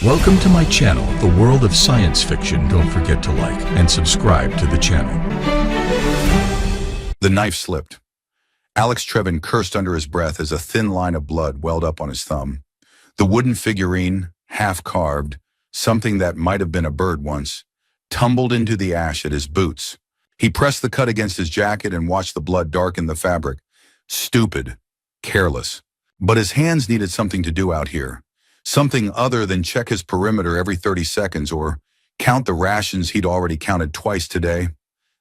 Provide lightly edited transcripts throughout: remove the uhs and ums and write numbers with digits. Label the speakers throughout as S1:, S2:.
S1: Welcome to my channel, the world of science fiction. Don't forget to like and subscribe to the channel.
S2: The knife slipped. Alex Trevin cursed under his breath as a thin line of blood welled up on his thumb. The wooden figurine, half-carved, something that might have been a bird once, tumbled into the ash at his boots. He pressed the cut against his jacket and watched the blood darken the fabric. Stupid. Careless. But his hands needed something to do out here. Something other than check his perimeter every 30 seconds or count the rations he'd already counted twice today.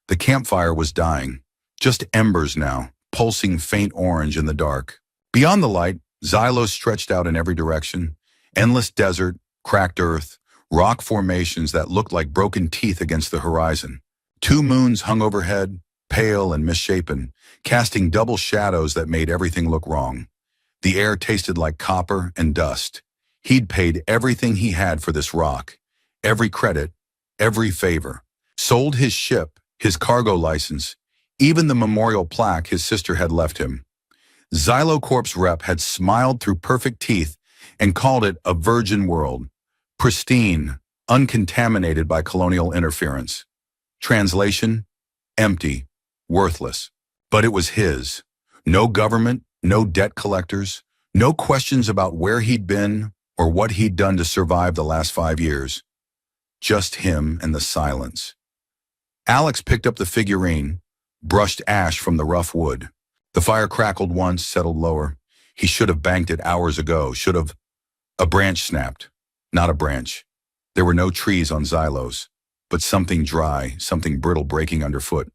S2: The campfire was dying. Just embers now, pulsing faint orange in the dark. Beyond the light, Xylos stretched out in every direction. Endless desert, cracked earth, rock formations that looked like broken teeth against the horizon. 2 moons hung overhead, pale and misshapen, casting double shadows that made everything look wrong. The air tasted like copper and dust. He'd paid everything he had for this rock, every credit, every favor. Sold his ship, his cargo license, even the memorial plaque his sister had left him. Xylocorp's rep had smiled through perfect teeth and called it a virgin world, pristine, uncontaminated by colonial interference. Translation: empty, worthless. But it was his. No government, no debt collectors, no questions about where he'd been or what he'd done to survive the last 5 years. Just him and the silence. Alex picked up the figurine, brushed ash from the rough wood. The fire crackled once, settled lower. He should have banked it hours ago, should have. A branch snapped. Not a branch. There were no trees on Xylos, but something dry, something brittle breaking underfoot.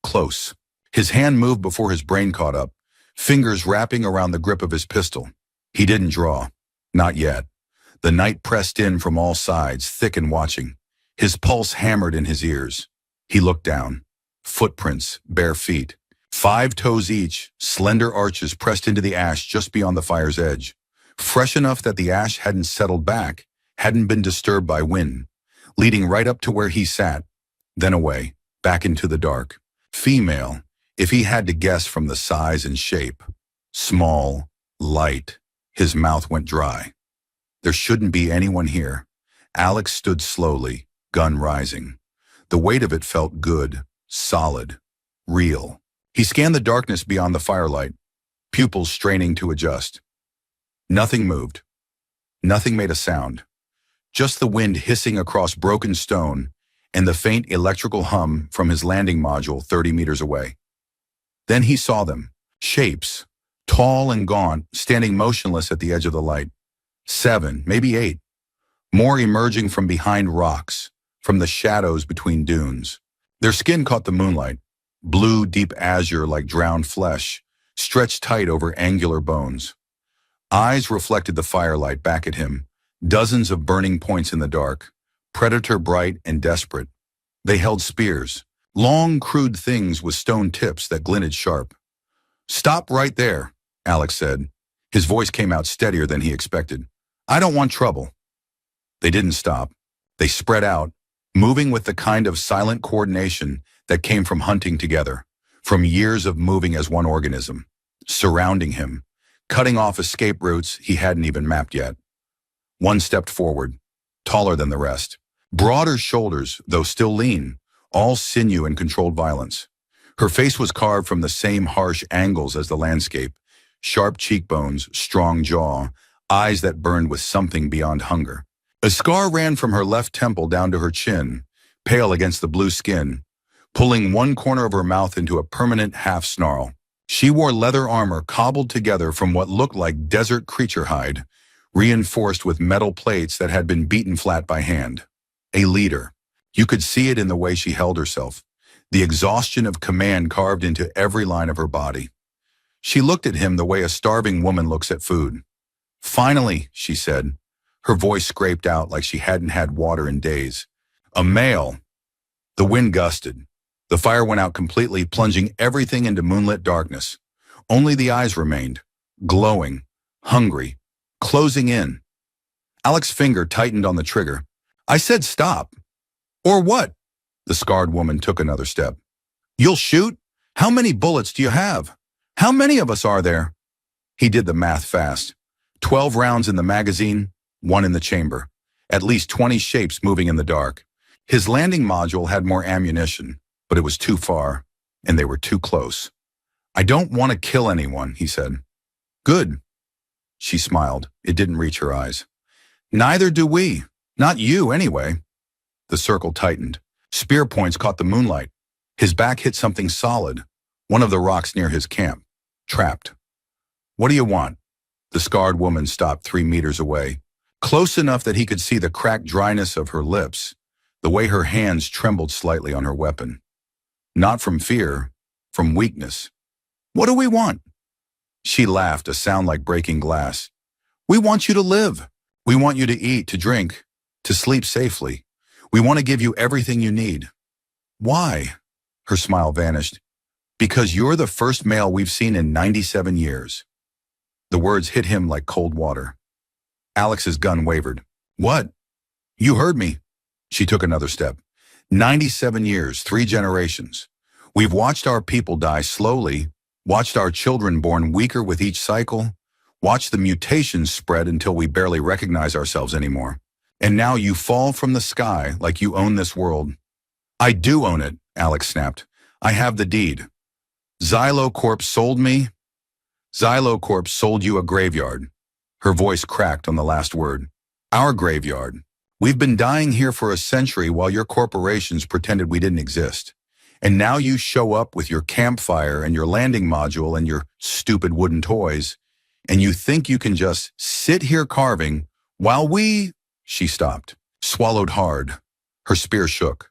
S2: Close. His hand moved before his brain caught up, fingers wrapping around the grip of his pistol. He didn't draw. Not yet. The night pressed in from all sides, thick and watching. His pulse hammered in his ears. He looked down. Footprints, bare feet. 5 toes each, slender arches pressed into the ash just beyond the fire's edge. Fresh enough that the ash hadn't settled back, hadn't been disturbed by wind. Leading right up to where he sat, then away, back into the dark. Female, if he had to guess from the size and shape. Small, light. His mouth went dry. There shouldn't be anyone here. Alex stood slowly, gun rising. The weight of it felt good, solid, real. He scanned the darkness beyond the firelight, pupils straining to adjust. Nothing moved. Nothing made a sound. Just the wind hissing across broken stone and the faint electrical hum from his landing module 30 meters away. Then he saw them, shapes, tall and gaunt, standing motionless at the edge of the light. 7, maybe 8. More emerging from behind rocks, from the shadows between dunes. Their skin caught the moonlight, blue deep azure like drowned flesh, stretched tight over angular bones. Eyes reflected the firelight back at him, dozens of burning points in the dark, predator bright and desperate. They held spears, long crude things with stone tips that glinted sharp. "Stop right there," Alex said. His voice came out steadier than he expected. "I don't want trouble." They didn't stop. They spread out, moving with the kind of silent coordination that came from hunting together, from years of moving as one organism, surrounding him, cutting off escape routes he hadn't even mapped yet. One stepped forward, taller than the rest. Broader shoulders, though still lean, all sinew and controlled violence. Her face was carved from the same harsh angles as the landscape. Sharp cheekbones, strong jaw, eyes that burned with something beyond hunger. A scar ran from her left temple down to her chin, pale against the blue skin, pulling one corner of her mouth into a permanent half-snarl. She wore leather armor cobbled together from what looked like desert creature hide, reinforced with metal plates that had been beaten flat by hand. A leader. You could see it in the way she held herself, the exhaustion of command carved into every line of her body. She looked at him the way a starving woman looks at food. "Finally," she said, her voice scraped out like she hadn't had water in days. "A male." The wind gusted. The fire went out completely, plunging everything into moonlit darkness. Only the eyes remained, glowing, hungry, closing in. Alex's finger tightened on the trigger. "I said stop." "Or what?" The scarred woman took another step. "You'll shoot? How many bullets do you have? How many of us are there?" He did the math fast. 12 rounds in the magazine, 1 in the chamber. At least 20 shapes moving in the dark. His landing module had more ammunition, but it was too far, and they were too close. I don't want to kill anyone, he said. Good. She smiled. It didn't reach her eyes. Neither do we. Not you, anyway. The circle tightened. Spear points caught the moonlight. His back hit something solid, one of the rocks near his camp. Trapped. What do you want? The scarred woman stopped 3 meters away, close enough that he could see the cracked dryness of her lips, the way her hands trembled slightly on her weapon. Not from fear, from weakness. What do we want? She laughed, a sound like breaking glass. We want you to live. We want you to eat, to drink, to sleep safely. We want to give you everything you need. Why? Her smile vanished. Because you're the first male we've seen in 97 years. The words hit him like cold water. Alex's gun wavered. What? You heard me. She took another step. 97 years, 3 generations. We've watched our people die slowly, watched our children born weaker with each cycle, watched the mutations spread until we barely recognize ourselves anymore. And now you fall from the sky like you own this world. I do own it, Alex snapped. I have the deed. Xylocorp sold me. Xylocorp sold you a graveyard. Her voice cracked on the last word. Our graveyard. We've been dying here for a century while your corporations pretended we didn't exist. And now you show up with your campfire and your landing module and your stupid wooden toys, and you think you can just sit here carving while we... She stopped, swallowed hard. Her spear shook.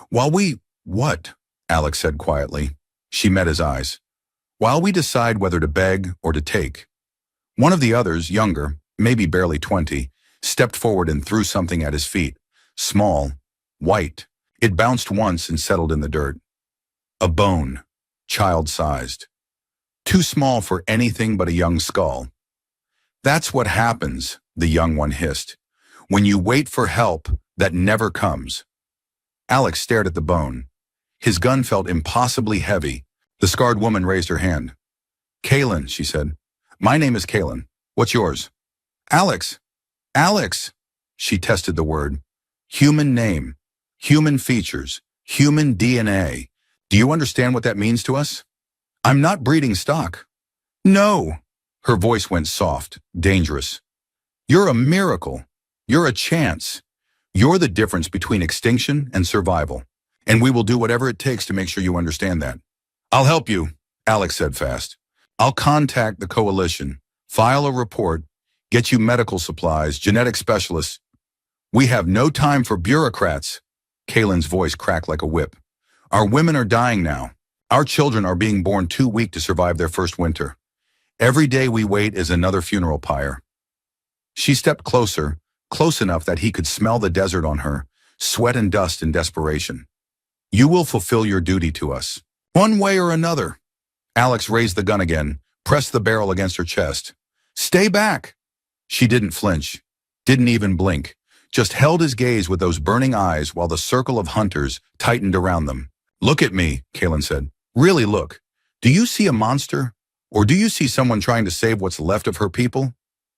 S2: While we... What? Alex said quietly. She met his eyes. While we decide whether to beg or to take. One of the others, younger, maybe barely 20, stepped forward and threw something at his feet. Small, white. It bounced once and settled in the dirt. A bone, child-sized. Too small for anything but a young skull. That's what happens, the young one hissed, when you wait for help that never comes. Alex stared at the bone. His gun felt impossibly heavy. The scarred woman raised her hand. Kaylin, she said. My name is Kaylin. What's yours? Alex. Alex. She tested the word. Human name. Human features. Human DNA. Do you understand what that means to us? I'm not breeding stock. No. Her voice went soft, dangerous. You're a miracle. You're a chance. You're the difference between extinction and survival. And we will do whatever it takes to make sure you understand that. I'll help you, Alex said fast. I'll contact the coalition, file a report, get you medical supplies, genetic specialists. We have no time for bureaucrats. Kaylin's voice cracked like a whip. Our women are dying now. Our children are being born too weak to survive their first winter. Every day we wait is another funeral pyre. She stepped closer, close enough that he could smell the desert on her, sweat and dust in desperation. You will fulfill your duty to us, one way or another. Alex raised the gun again, pressed the barrel against her chest. Stay back. She didn't flinch, didn't even blink, just held his gaze with those burning eyes while the circle of hunters tightened around them. Look at me, Kaylin said. Really look. Do you see a monster? Or do you see someone trying to save what's left of her people?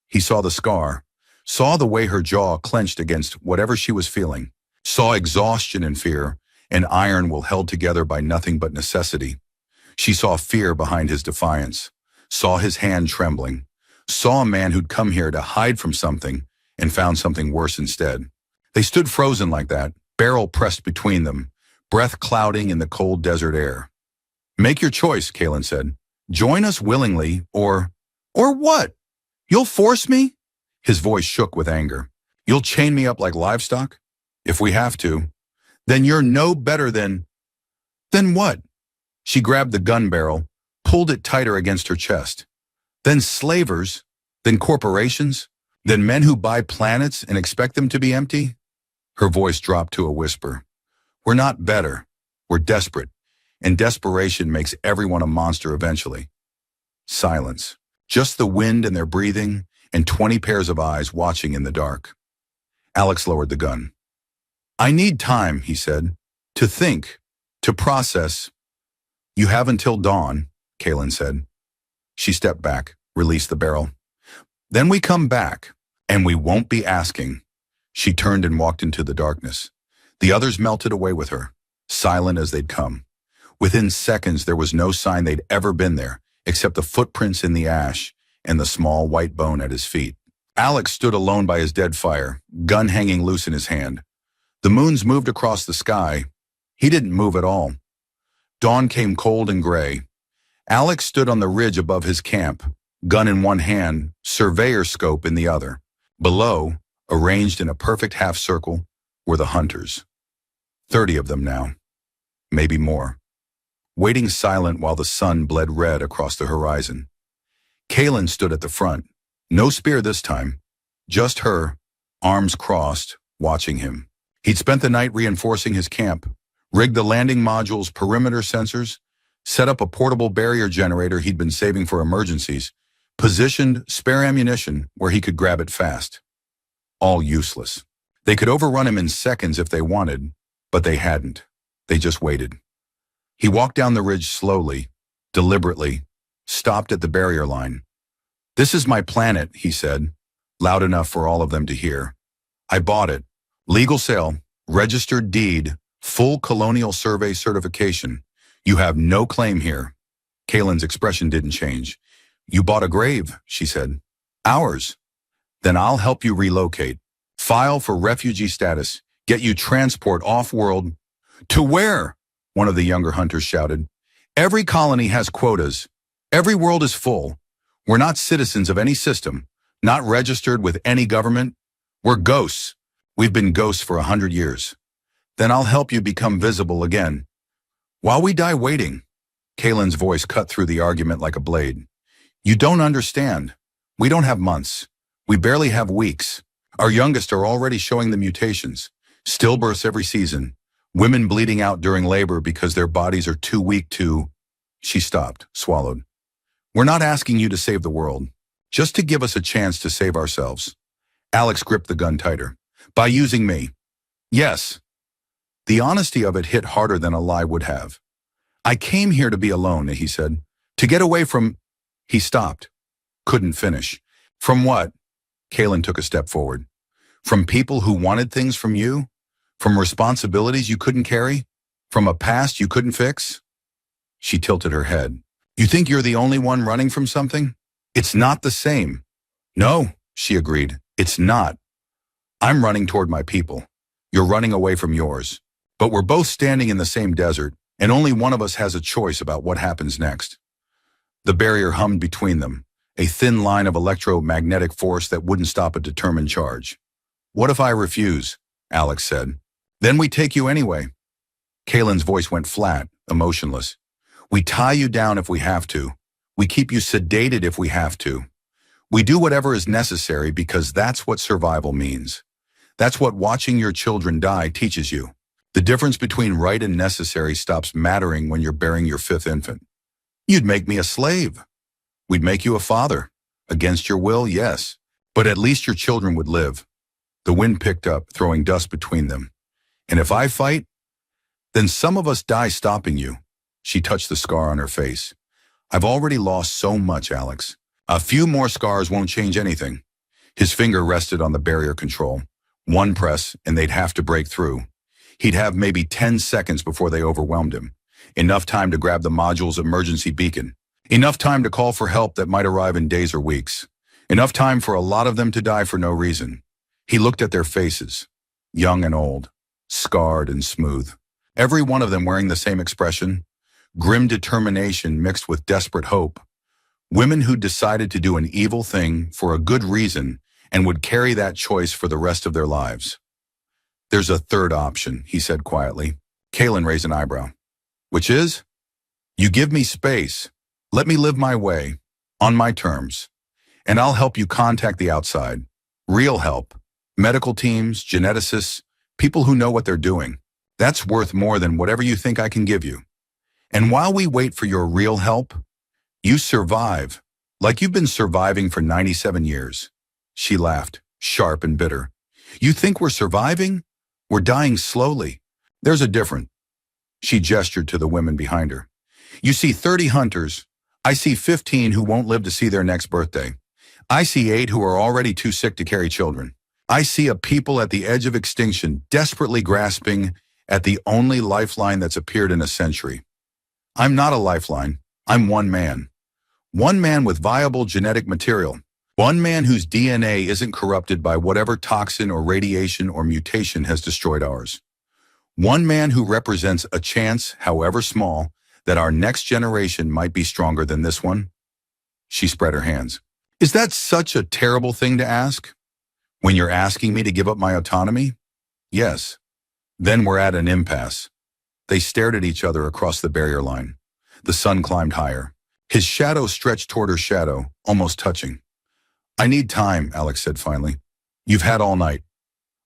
S2: He saw the scar, saw the way her jaw clenched against whatever she was feeling, saw exhaustion and fear, an iron will held together by nothing but necessity. She saw fear behind his defiance, saw his hand trembling, saw a man who'd come here to hide from something and found something worse instead. They stood frozen like that, barrel pressed between them, breath clouding in the cold desert air. Make your choice, Kaylin said. Join us willingly, or what? You'll force me? His voice shook with anger. You'll chain me up like livestock? If we have to. Then you're no better than... Then what? She grabbed the gun barrel, pulled it tighter against her chest. Then slavers, then corporations, then men who buy planets and expect them to be empty? Her voice dropped to a whisper. We're not better. We're desperate. And desperation makes everyone a monster eventually. Silence. Just the wind and their breathing, and 20 pairs of eyes watching in the dark. Alex lowered the gun. I need time, he said, to think, to process. You have until dawn, Kaylin said. She stepped back, released the barrel. Then we come back, and we won't be asking. She turned and walked into the darkness. The others melted away with her, silent as they'd come. Within seconds, there was no sign they'd ever been there, except the footprints in the ash and the small white bone at his feet. Alex stood alone by his dead fire, gun hanging loose in his hand. The moons moved across the sky. He didn't move at all. Dawn came cold and gray. Alex stood on the ridge above his camp, gun in one hand, surveyor scope in the other. Below, arranged in a perfect half circle, were the hunters. 30 of them now, maybe more, waiting silent while the sun bled red across the horizon. Kaylin stood at the front, no spear this time, just her, arms crossed, watching him. He'd spent the night reinforcing his camp, rigged the landing module's perimeter sensors, set up a portable barrier generator he'd been saving for emergencies, positioned spare ammunition where he could grab it fast. All useless. They could overrun him in seconds if they wanted, but they hadn't. They just waited. He walked down the ridge slowly, deliberately, stopped at the barrier line. "This is my planet," he said, loud enough for all of them to hear. "I bought it. Legal sale, registered deed, full colonial survey certification. You have no claim here." Kaylin's expression didn't change. "You bought a grave," she said. "Ours. Then I'll help you relocate. File for refugee status. Get you transport off-world." "To where?" one of the younger hunters shouted. "Every colony has quotas. Every world is full. We're not citizens of any system, not registered with any government. We're ghosts. We've been ghosts for 100 years. Then I'll help you become visible again. While we die waiting." Kaylin's voice cut through the argument like a blade. "You don't understand. We don't have months. We barely have weeks. Our youngest are already showing the mutations. Stillbirths every season. Women bleeding out during labor because their bodies are too weak to..." She stopped, swallowed. "We're not asking you to save the world. Just to give us a chance to save ourselves." Alex gripped the gun tighter. "By using me." "Yes." The honesty of it hit harder than a lie would have. "I came here to be alone," he said. "To get away from..." He stopped. Couldn't finish. "From what?" Kaylin took a step forward. "From people who wanted things from you? From responsibilities you couldn't carry? From a past you couldn't fix?" She tilted her head. "You think you're the only one running from something? It's not the same." "No," she agreed. "It's not. I'm running toward my people. You're running away from yours. But we're both standing in the same desert, and only one of us has a choice about what happens next." The barrier hummed between them, a thin line of electromagnetic force that wouldn't stop a determined charge. "What if I refuse?" Alex said. "Then we take you anyway." Kaylin's voice went flat, emotionless. "We tie you down if we have to. We keep you sedated if we have to. We do whatever is necessary because that's what survival means. That's what watching your children die teaches you. The difference between right and necessary stops mattering when you're bearing your 5th infant. You'd make me a slave. We'd make you a father. Against your will, yes. But at least your children would live." The wind picked up, throwing dust between them. "And if I fight, then some of us die stopping you." She touched the scar on her face. "I've already lost so much, Alex. A few more scars won't change anything." His finger rested on the barrier control. One press, and they'd have to break through. He'd have maybe 10 seconds before they overwhelmed him. Enough time to grab the module's emergency beacon. Enough time to call for help that might arrive in days or weeks. Enough time for a lot of them to die for no reason. He looked at their faces, young and old, scarred and smooth. Every one of them wearing the same expression, grim determination mixed with desperate hope. Women who decided to do an evil thing for a good reason and would carry that choice for the rest of their lives. "There's a third option," he said quietly. Kaylin raised an eyebrow. "Which is?" "You give me space. Let me live my way, on my terms. And I'll help you contact the outside. Real help. Medical teams, geneticists, people who know what they're doing. That's worth more than whatever you think I can give you. And while we wait for your real help, you survive, like you've been surviving for 97 years. She laughed, sharp and bitter. "You think we're surviving? We're dying slowly. There's a difference." She gestured to the women behind her. "You see 30 hunters. I see 15 who won't live to see their next birthday. I see 8 who are already too sick to carry children. I see a people at the edge of extinction, desperately grasping at the only lifeline that's appeared in a century. I'm not a lifeline. I'm one man. One man with viable genetic material. One man whose DNA isn't corrupted by whatever toxin or radiation or mutation has destroyed ours. One man who represents a chance, however small, that our next generation might be stronger than this one. She spread her hands. Is that such a terrible thing to ask? When you're asking me to give up my autonomy? Yes. Then we're at an impasse. They stared at each other across the barrier line. The sun climbed higher. His shadow stretched toward her shadow, almost touching. I need time, Alex said finally. You've had all night.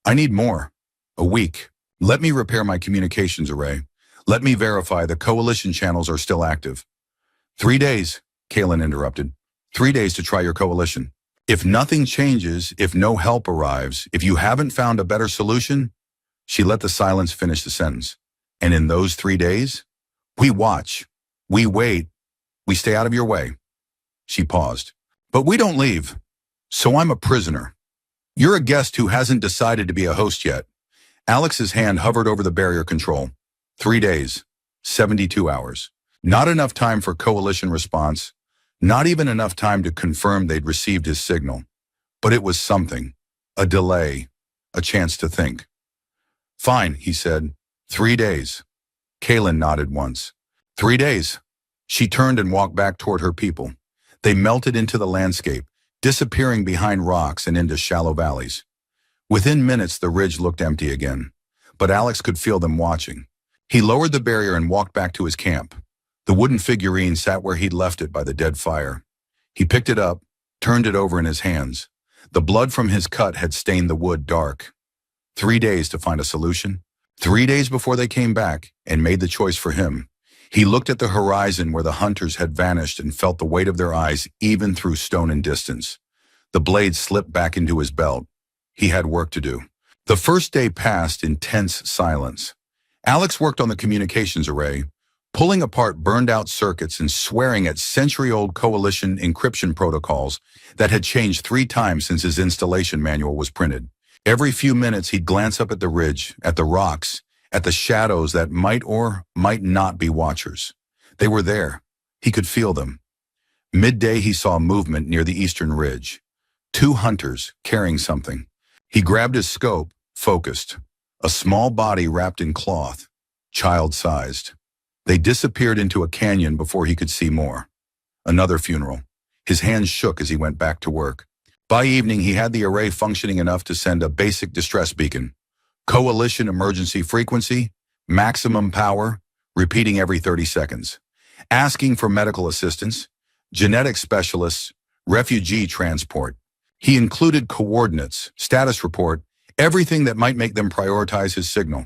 S2: I need more. A week. Let me repair my communications array. Let me verify the coalition channels are still active. 3 days, Kalen interrupted. 3 days to try your coalition. If nothing changes, if no help arrives, if you haven't found a better solution, she let the silence finish the sentence. And in those 3 days, we watch, we wait, we stay out of your way. She paused. But we don't leave. So I'm a prisoner. You're a guest who hasn't decided to be a host yet. Alex's hand hovered over the barrier control. 3 days, 72 hours. Not enough time for coalition response. Not even enough time to confirm they'd received his signal. But it was something. A delay. A chance to think. Fine, he said. 3 days. Kalen nodded once. 3 days. She turned and walked back toward her people. They melted into the landscape, disappearing behind rocks and into shallow valleys. Within minutes, the ridge looked empty again. But Alex could feel them watching. He lowered the barrier and walked back to his camp. The wooden figurine sat where he'd left it by the dead fire. He picked it up, turned it over in his hands. The blood from his cut had stained the wood dark. 3 days to find a solution. 3 days before they came back and made the choice for him. He looked at the horizon where the hunters had vanished and felt the weight of their eyes even through stone and distance. The blade slipped back into his belt. He had work to do. The first day passed in tense silence. Alex worked on the communications array, pulling apart burned-out circuits and swearing at century-old coalition encryption protocols that had changed 3 times since his installation manual was printed. Every few minutes, he'd glance up at the ridge, at the rocks, at the shadows that might or might not be watchers. They were there. He could feel them. Midday, he saw movement near the eastern ridge. 2 hunters carrying something. He grabbed his scope, focused. A small body wrapped in cloth, child-sized. They disappeared into a canyon before he could see more. Another funeral. His hands shook as he went back to work. By evening, he had the array functioning enough to send a basic distress beacon. Coalition emergency frequency, maximum power, repeating every 30 seconds. Asking for medical assistance, genetic specialists, refugee transport. He included coordinates, status report, everything that might make them prioritize his signal.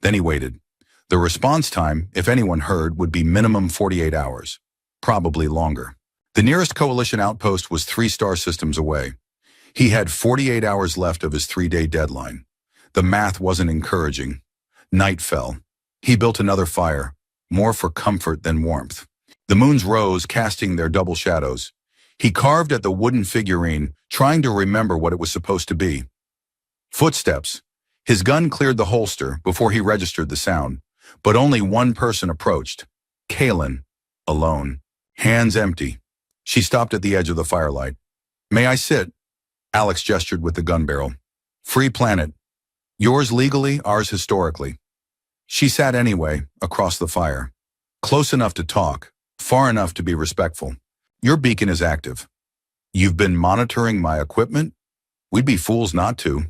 S2: Then he waited. The response time, if anyone heard, would be minimum 48 hours, probably longer. The nearest coalition outpost was 3 star systems away. He had 48 hours left of his 3-day deadline. The math wasn't encouraging. Night fell. He built another fire, more for comfort than warmth. The moons rose, casting their double shadows. He carved at the wooden figurine, trying to remember what it was supposed to be. Footsteps. His gun cleared the holster before he registered the sound, but only one person approached. Kalen, alone, hands empty. She stopped at the edge of the firelight. May I sit? Alex gestured with the gun barrel. Free planet. Yours legally, ours historically. She sat anyway, across the fire. Close enough to talk, far enough to be respectful. Your beacon is active. You've been monitoring my equipment? We'd be fools not to.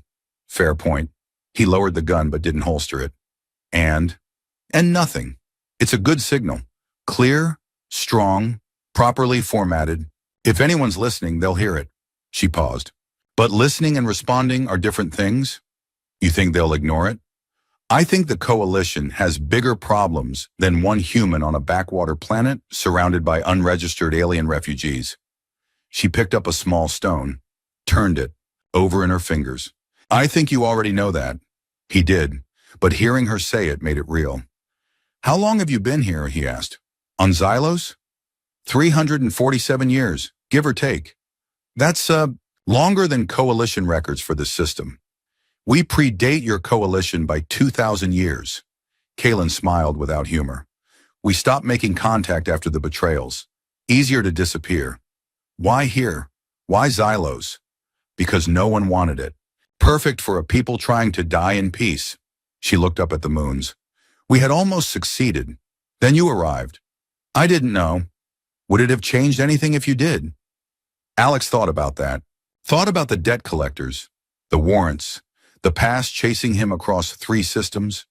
S2: Fair point. He lowered the gun but didn't holster it. And nothing. It's a good signal. Clear, strong, properly formatted. If anyone's listening, they'll hear it. She paused. But listening and responding are different things? You think they'll ignore it? I think the coalition has bigger problems than one human on a backwater planet surrounded by unregistered alien refugees. She picked up a small stone, turned it, over in her fingers. I think you already know that. He did, but hearing her say it made it real. How long have you been here, he asked. On Xylos? 347 years, give or take. That's, longer than coalition records for this system. We predate your coalition by 2,000 years. Kalen smiled without humor. We stopped making contact after the betrayals. Easier to disappear. Why here? Why Xylos? Because no one wanted it. Perfect for a people trying to die in peace. She looked up at the moons. We had almost succeeded. Then you arrived. I didn't know. Would it have changed anything if you did? Alex thought about that. Thought about the debt collectors, the warrants, the past chasing him across 3 systems.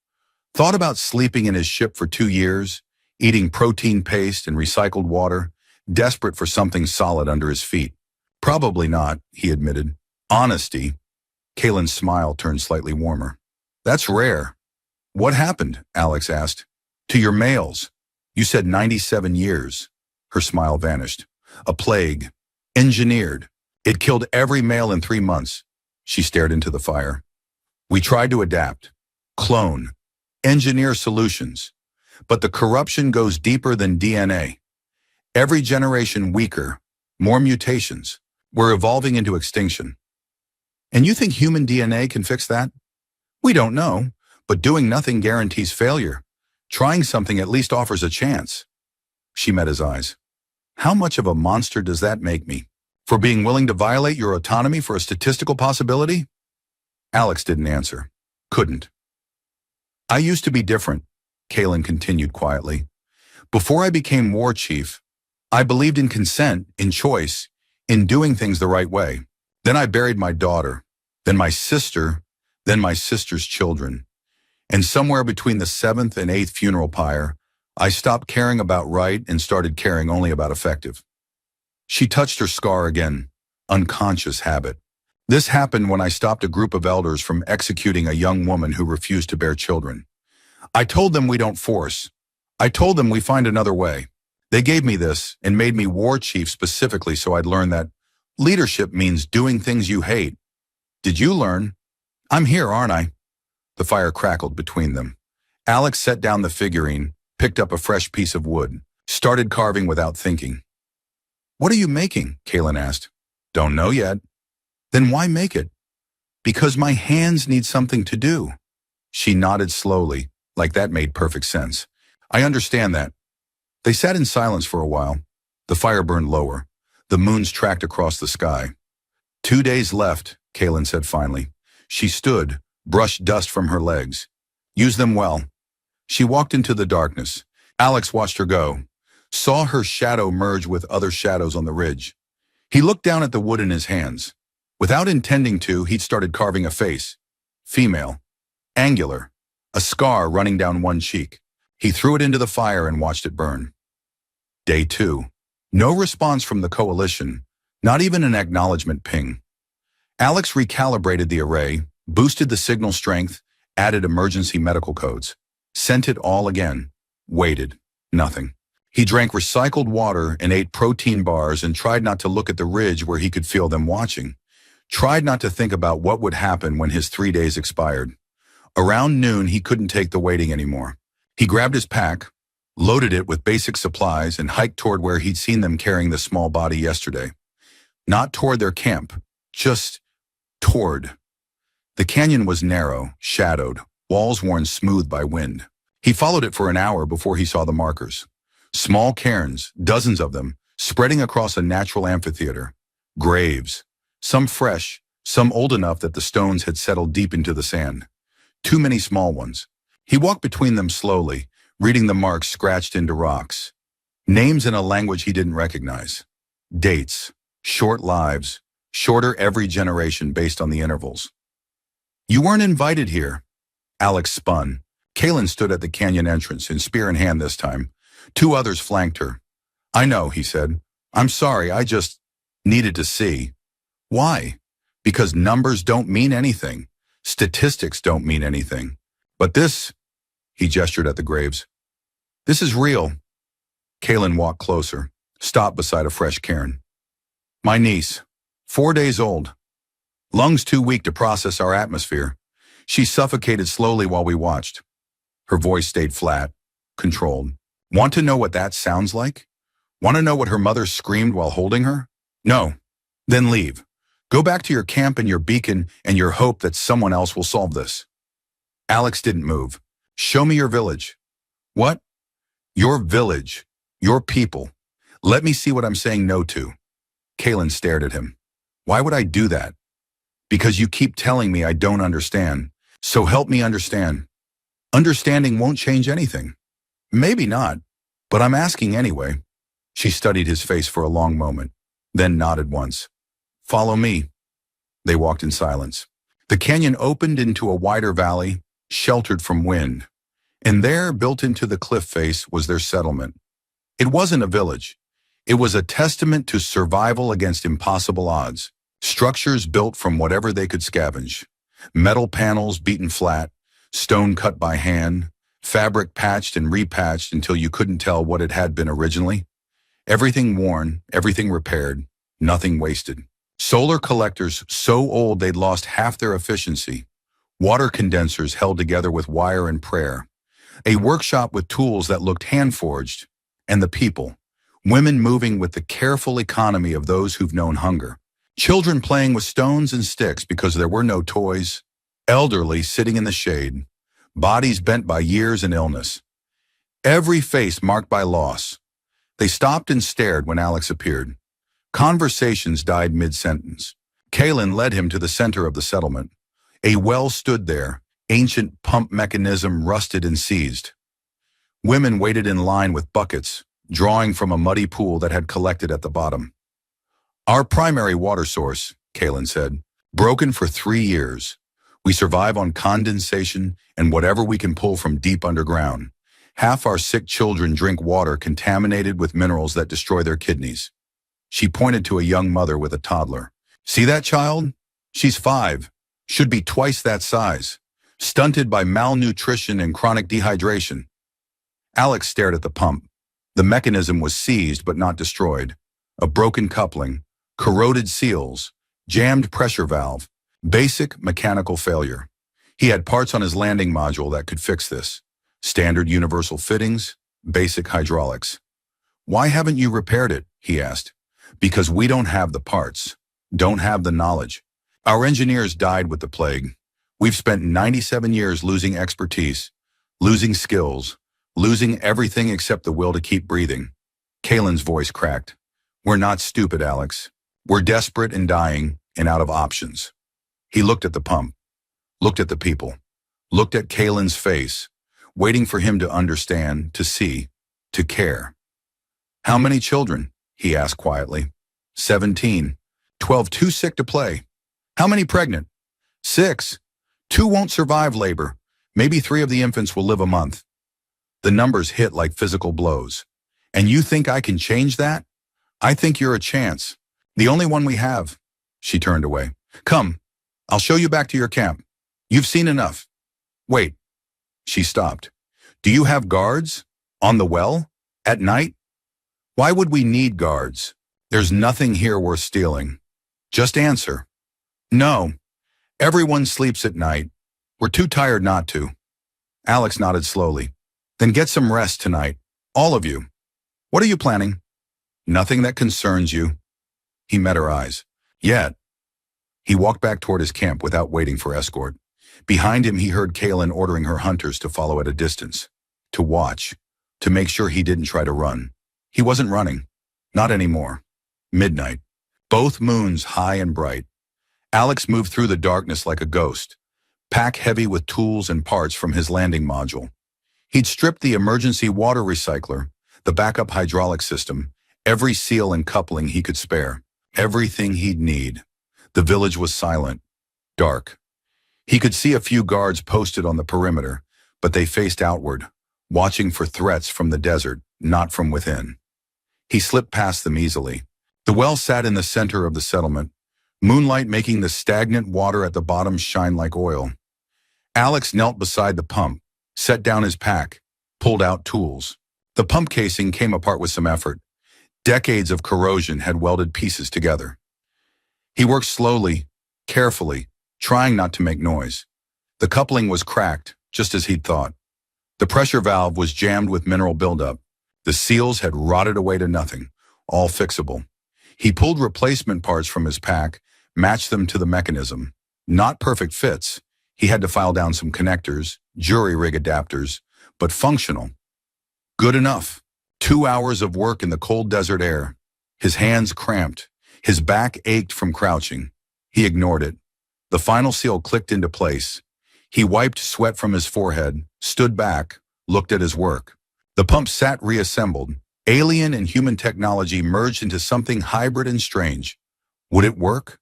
S2: Thought about sleeping in his ship for 2 years, eating protein paste and recycled water, desperate for something solid under his feet. Probably not, he admitted. Honesty. Kalen's smile turned slightly warmer. That's rare. What happened? Alex asked. To your males. You said 97 years. Her smile vanished. A plague. Engineered. It killed every male in 3 months. She stared into the fire. We tried to adapt. Clone. Engineer solutions. But the corruption goes deeper than DNA. Every generation weaker. More mutations. We're evolving into extinction. And you think human DNA can fix that? We don't know, but doing nothing guarantees failure. Trying something at least offers a chance. She met his eyes. How much of a monster does that make me? For being willing to violate your autonomy for a statistical possibility? Alex didn't answer. Couldn't. I used to be different, Kalen continued quietly. Before I became war chief, I believed in consent, in choice, in doing things the right way. Then I buried my daughter, then my sister, then my sister's children. And somewhere between the 7th and 8th funeral pyre, I stopped caring about right and started caring only about effective. She touched her scar again. Unconscious habit. This happened when I stopped a group of elders from executing a young woman who refused to bear children. I told them we don't force. I told them we find another way. They gave me this and made me war chief specifically so I'd learn that leadership means doing things you hate. Did you learn? I'm here, aren't I? The fire crackled between them. Alex set down the figurine, picked up a fresh piece of wood, started carving without thinking. What are you making? Kalen asked. Don't know yet. Then why make it? Because my hands need something to do. She nodded slowly, like that made perfect sense. I understand that. They sat in silence for a while. The fire burned lower. The moons tracked across the sky. 2 days left, Kalen said finally. She stood, brushed dust from her legs. Use them well. She walked into the darkness. Alex watched her go, saw her shadow merge with other shadows on the ridge. He looked down at the wood in his hands. Without intending to, he'd started carving a face. Female. Angular. A scar running down one cheek. He threw it into the fire and watched it burn. Day 2. No response from the coalition, not even an acknowledgement ping. Alex recalibrated the array, boosted the signal strength, added emergency medical codes. Sent it all again. Waited. Nothing. He drank recycled water and ate protein bars and tried not to look at the ridge where he could feel them watching. Tried not to think about what would happen when his 3 days expired. Around noon, he couldn't take the waiting anymore. He grabbed his pack, loaded it with basic supplies, and hiked toward where he'd seen them carrying the small body yesterday. Not toward their camp, just toward. The canyon was narrow, shadowed, walls worn smooth by wind. He followed it for an hour before he saw the markers. Small cairns, dozens of them, spreading across a natural amphitheater. Graves. Some fresh, some old enough that the stones had settled deep into the sand. Too many small ones. He walked between them slowly, reading the marks scratched into rocks. Names in a language he didn't recognize. Dates. Short lives. Shorter every generation based on the intervals. You weren't invited here. Alex spun. Kalen stood at the canyon entrance, in spear in hand this time. 2 others flanked her. I know, he said. I'm sorry, I just needed to see. Why? Because numbers don't mean anything. Statistics don't mean anything. But this, he gestured at the graves. This is real. Kalen walked closer, stopped beside a fresh cairn. My niece, 4 days old. Lungs too weak to process our atmosphere. She suffocated slowly while we watched. Her voice stayed flat, controlled. Want to know what that sounds like? Want to know what her mother screamed while holding her? No. Then leave. Go back to your camp and your beacon and your hope that someone else will solve this. Alex didn't move. Show me your village. What? Your village. Your people. Let me see what I'm saying no to. Kalen stared at him. Why would I do that? Because you keep telling me I don't understand. So help me understand. Understanding won't change anything. Maybe not, but I'm asking anyway. She studied his face for a long moment, then nodded once. Follow me. They walked in silence. The canyon opened into a wider valley, sheltered from wind. And there, built into the cliff face, was their settlement. It wasn't a village. It was a testament to survival against impossible odds. Structures built from whatever they could scavenge. Metal panels beaten flat, stone cut by hand, fabric patched and repatched until you couldn't tell what it had been originally. Everything worn, everything repaired, nothing wasted. Solar collectors so old they'd lost half their efficiency. Water condensers held together with wire and prayer. A workshop with tools that looked hand-forged. And the people. Women moving with the careful economy of those who've known hunger. Children playing with stones and sticks because there were no toys. Elderly sitting in the shade. Bodies bent by years and illness. Every face marked by loss. They stopped and stared when Alex appeared. Conversations died mid-sentence. Kalen led him to the center of the settlement. A well stood there, ancient pump mechanism rusted and seized. Women waited in line with buckets, drawing from a muddy pool that had collected at the bottom. Our primary water source, Kalen said, broken for 3 years. We survive on condensation and whatever we can pull from deep underground. Half our sick children drink water contaminated with minerals that destroy their kidneys. She pointed to a young mother with a toddler. See that child? She's 5. Should be twice that size. Stunted by malnutrition and chronic dehydration. Alex stared at the pump. The mechanism was seized but not destroyed. A broken coupling, corroded seals, jammed pressure valve, basic mechanical failure. He had parts on his landing module that could fix this. Standard universal fittings, basic hydraulics. Why haven't you repaired it? He asked. Because we don't have the parts, don't have the knowledge. Our engineers died with the plague. We've spent 97 years losing expertise, losing skills, losing everything except the will to keep breathing. Kalen's voice cracked. We're not stupid, Alex. We're desperate and dying and out of options. He looked at the pump, looked at the people, looked at Kalen's face, waiting for him to understand, to see, to care. How many children? He asked quietly. 17. 12 too sick to play. How many pregnant? 6. 2 won't survive labor. Maybe 3 of the infants will live a month. The numbers hit like physical blows. And you think I can change that? I think you're a chance. The only one we have. She turned away. Come, I'll show you back to your camp. You've seen enough. Wait. She stopped. Do you have guards? On the well? At night? Why would we need guards? There's nothing here worth stealing. Just answer. No. Everyone sleeps at night. We're too tired not to. Alex nodded slowly. Then get some rest tonight. All of you. What are you planning? Nothing that concerns you. He met her eyes. Yet. He walked back toward his camp without waiting for escort. Behind him, he heard Kalen ordering her hunters to follow at a distance. To watch. To make sure he didn't try to run. He wasn't running. Not anymore. Midnight. Both moons high and bright. Alex moved through the darkness like a ghost, pack heavy with tools and parts from his landing module. He'd stripped the emergency water recycler, the backup hydraulic system, every seal and coupling he could spare, everything he'd need. The village was silent, dark. He could see a few guards posted on the perimeter, but they faced outward, watching for threats from the desert, not from within. He slipped past them easily. The well sat in the center of the settlement, moonlight making the stagnant water at the bottom shine like oil. Alex knelt beside the pump, set down his pack, pulled out tools. The pump casing came apart with some effort. Decades of corrosion had welded pieces together. He worked slowly, carefully, trying not to make noise. The coupling was cracked, just as he'd thought. The pressure valve was jammed with mineral buildup. The seals had rotted away to nothing, all fixable. He pulled replacement parts from his pack, match them to the mechanism. Not perfect fits. He had to file down some connectors, jury rig adapters, but functional. Good enough. 2 hours of work in the cold desert air. His hands cramped. His back ached from crouching. He ignored it. The final seal clicked into place. He wiped sweat from his forehead, stood back, looked at his work. The pump sat reassembled. Alien and human technology merged into something hybrid and strange. Would it work?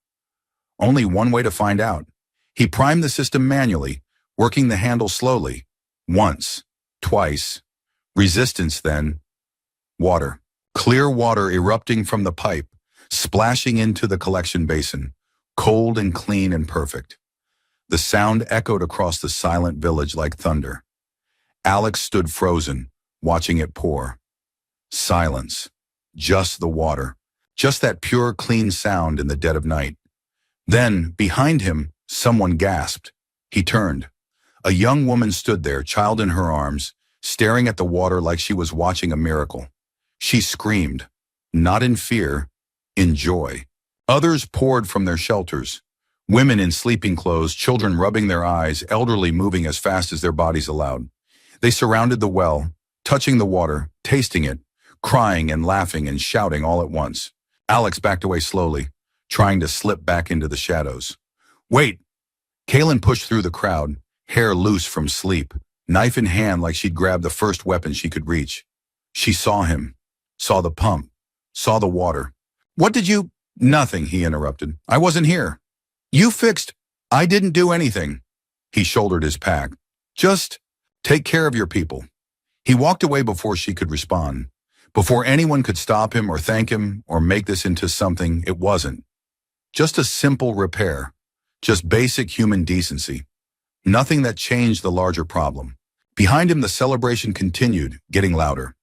S2: Only one way to find out. He primed the system manually, working the handle slowly. Once, twice. Resistance then. Water. Clear water erupting from the pipe, splashing into the collection basin. Cold and clean and perfect. The sound echoed across the silent village like thunder. Alex stood frozen, watching it pour. Silence. Just the water. Just that pure, clean sound in the dead of night. Then, behind him, someone gasped. He turned. A young woman stood there, child in her arms, staring at the water like she was watching a miracle. She screamed, not in fear, in joy. Others poured from their shelters. Women in sleeping clothes, children rubbing their eyes, elderly moving as fast as their bodies allowed. They surrounded the well, touching the water, tasting it, crying and laughing and shouting all at once. Alex backed away slowly, trying to slip back into the shadows. Wait! Kaylin pushed through the crowd, hair loose from sleep, knife in hand like she'd grabbed the first weapon she could reach. She saw him, saw the pump, saw the water. What did you— Nothing, he interrupted. I wasn't here. You fixed— I didn't do anything. He shouldered his pack. Just take care of your people. He walked away before she could respond. Before anyone could stop him or thank him or make this into something it wasn't. Just a simple repair. Just basic human decency. Nothing that changed the larger problem. Behind him, the celebration continued, getting louder.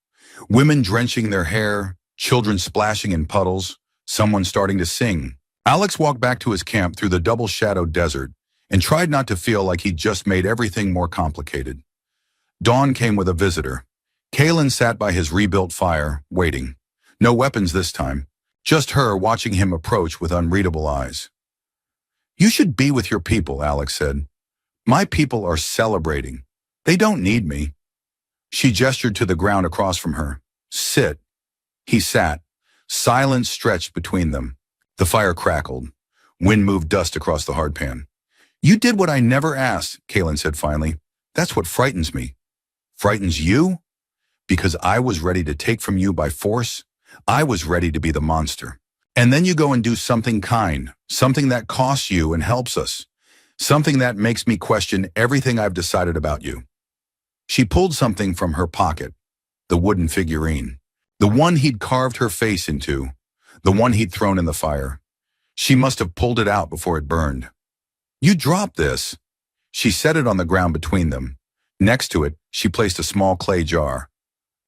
S2: Women drenching their hair, children splashing in puddles, someone starting to sing. Alex walked back to his camp through the double-shadowed desert and tried not to feel like he'd just made everything more complicated. Dawn came with a visitor. Kaylin sat by his rebuilt fire, waiting. No weapons this time. Just her watching him approach with unreadable eyes. You should be with your people, Alex said. My people are celebrating. They don't need me. She gestured to the ground across from her. Sit. He sat. Silence stretched between them. The fire crackled. Wind moved dust across the hardpan. You did what I never asked, Kaylin said finally. That's what frightens me. Frightens you? Because I was ready to take from you by force. I was ready to be the monster. And then you go and do something kind, something that costs you and helps us, something that makes me question everything I've decided about you. She pulled something from her pocket, the wooden figurine, the one he'd carved her face into, the one he'd thrown in the fire. She must have pulled it out before it burned. You dropped this. She set it on the ground between them. Next to it, she placed a small clay jar.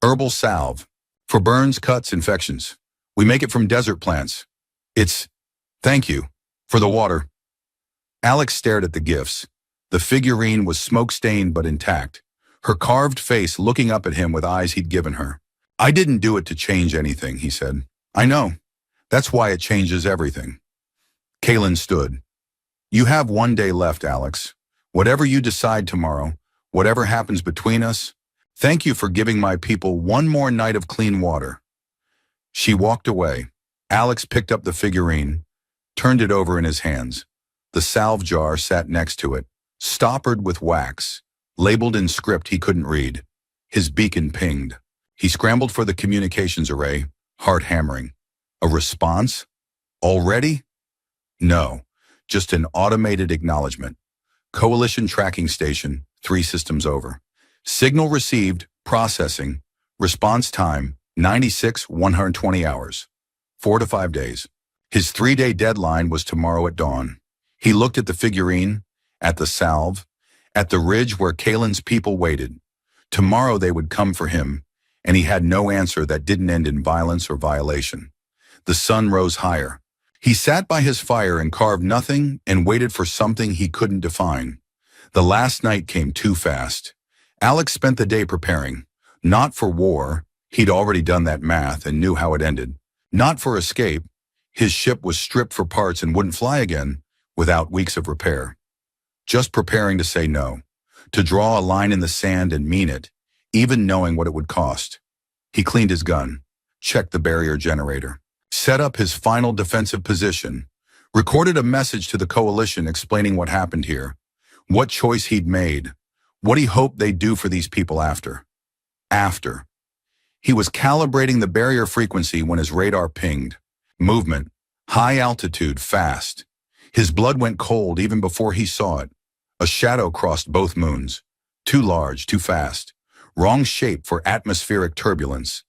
S2: Herbal salve. For burns, cuts, infections. We make it from desert plants. Thank you. For the water. Alex stared at the gifts. The figurine was smoke-stained but intact. Her carved face looking up at him with eyes he'd given her. I didn't do it to change anything, he said. I know. That's why it changes everything. Kaylin stood. You have 1 day left, Alex. Whatever you decide tomorrow, whatever happens between us, thank you for giving my people one more night of clean water. She walked away. Alex picked up the figurine, turned it over in his hands. The salve jar sat next to it, stoppered with wax, labeled in script he couldn't read. His beacon pinged. He scrambled for the communications array, heart hammering. A response? Already? No, just an automated acknowledgement. Coalition tracking station, 3 systems over. Signal received, processing. Response time, 120 hours. 4 to 5 days. His 3-day deadline was tomorrow at dawn. He looked at the figurine, at the salve, at the ridge where Kaylin's people waited. Tomorrow they would come for him, and he had no answer that didn't end in violence or violation. The sun rose higher. He sat by his fire and carved nothing and waited for something he couldn't define. The last night came too fast. Alex spent the day preparing, not for war. He'd already done that math and knew how it ended. Not for escape. His ship was stripped for parts and wouldn't fly again without weeks of repair. Just preparing to say no, to draw a line in the sand and mean it, even knowing what it would cost. He cleaned his gun, checked the barrier generator, set up his final defensive position, recorded a message to the coalition explaining what happened here, what choice he'd made, what he hoped they'd do for these people after. After. He was calibrating the barrier frequency when his radar pinged. Movement, high altitude, fast. His blood went cold even before he saw it. A shadow crossed both moons. Too large, too fast. Wrong shape for atmospheric turbulence.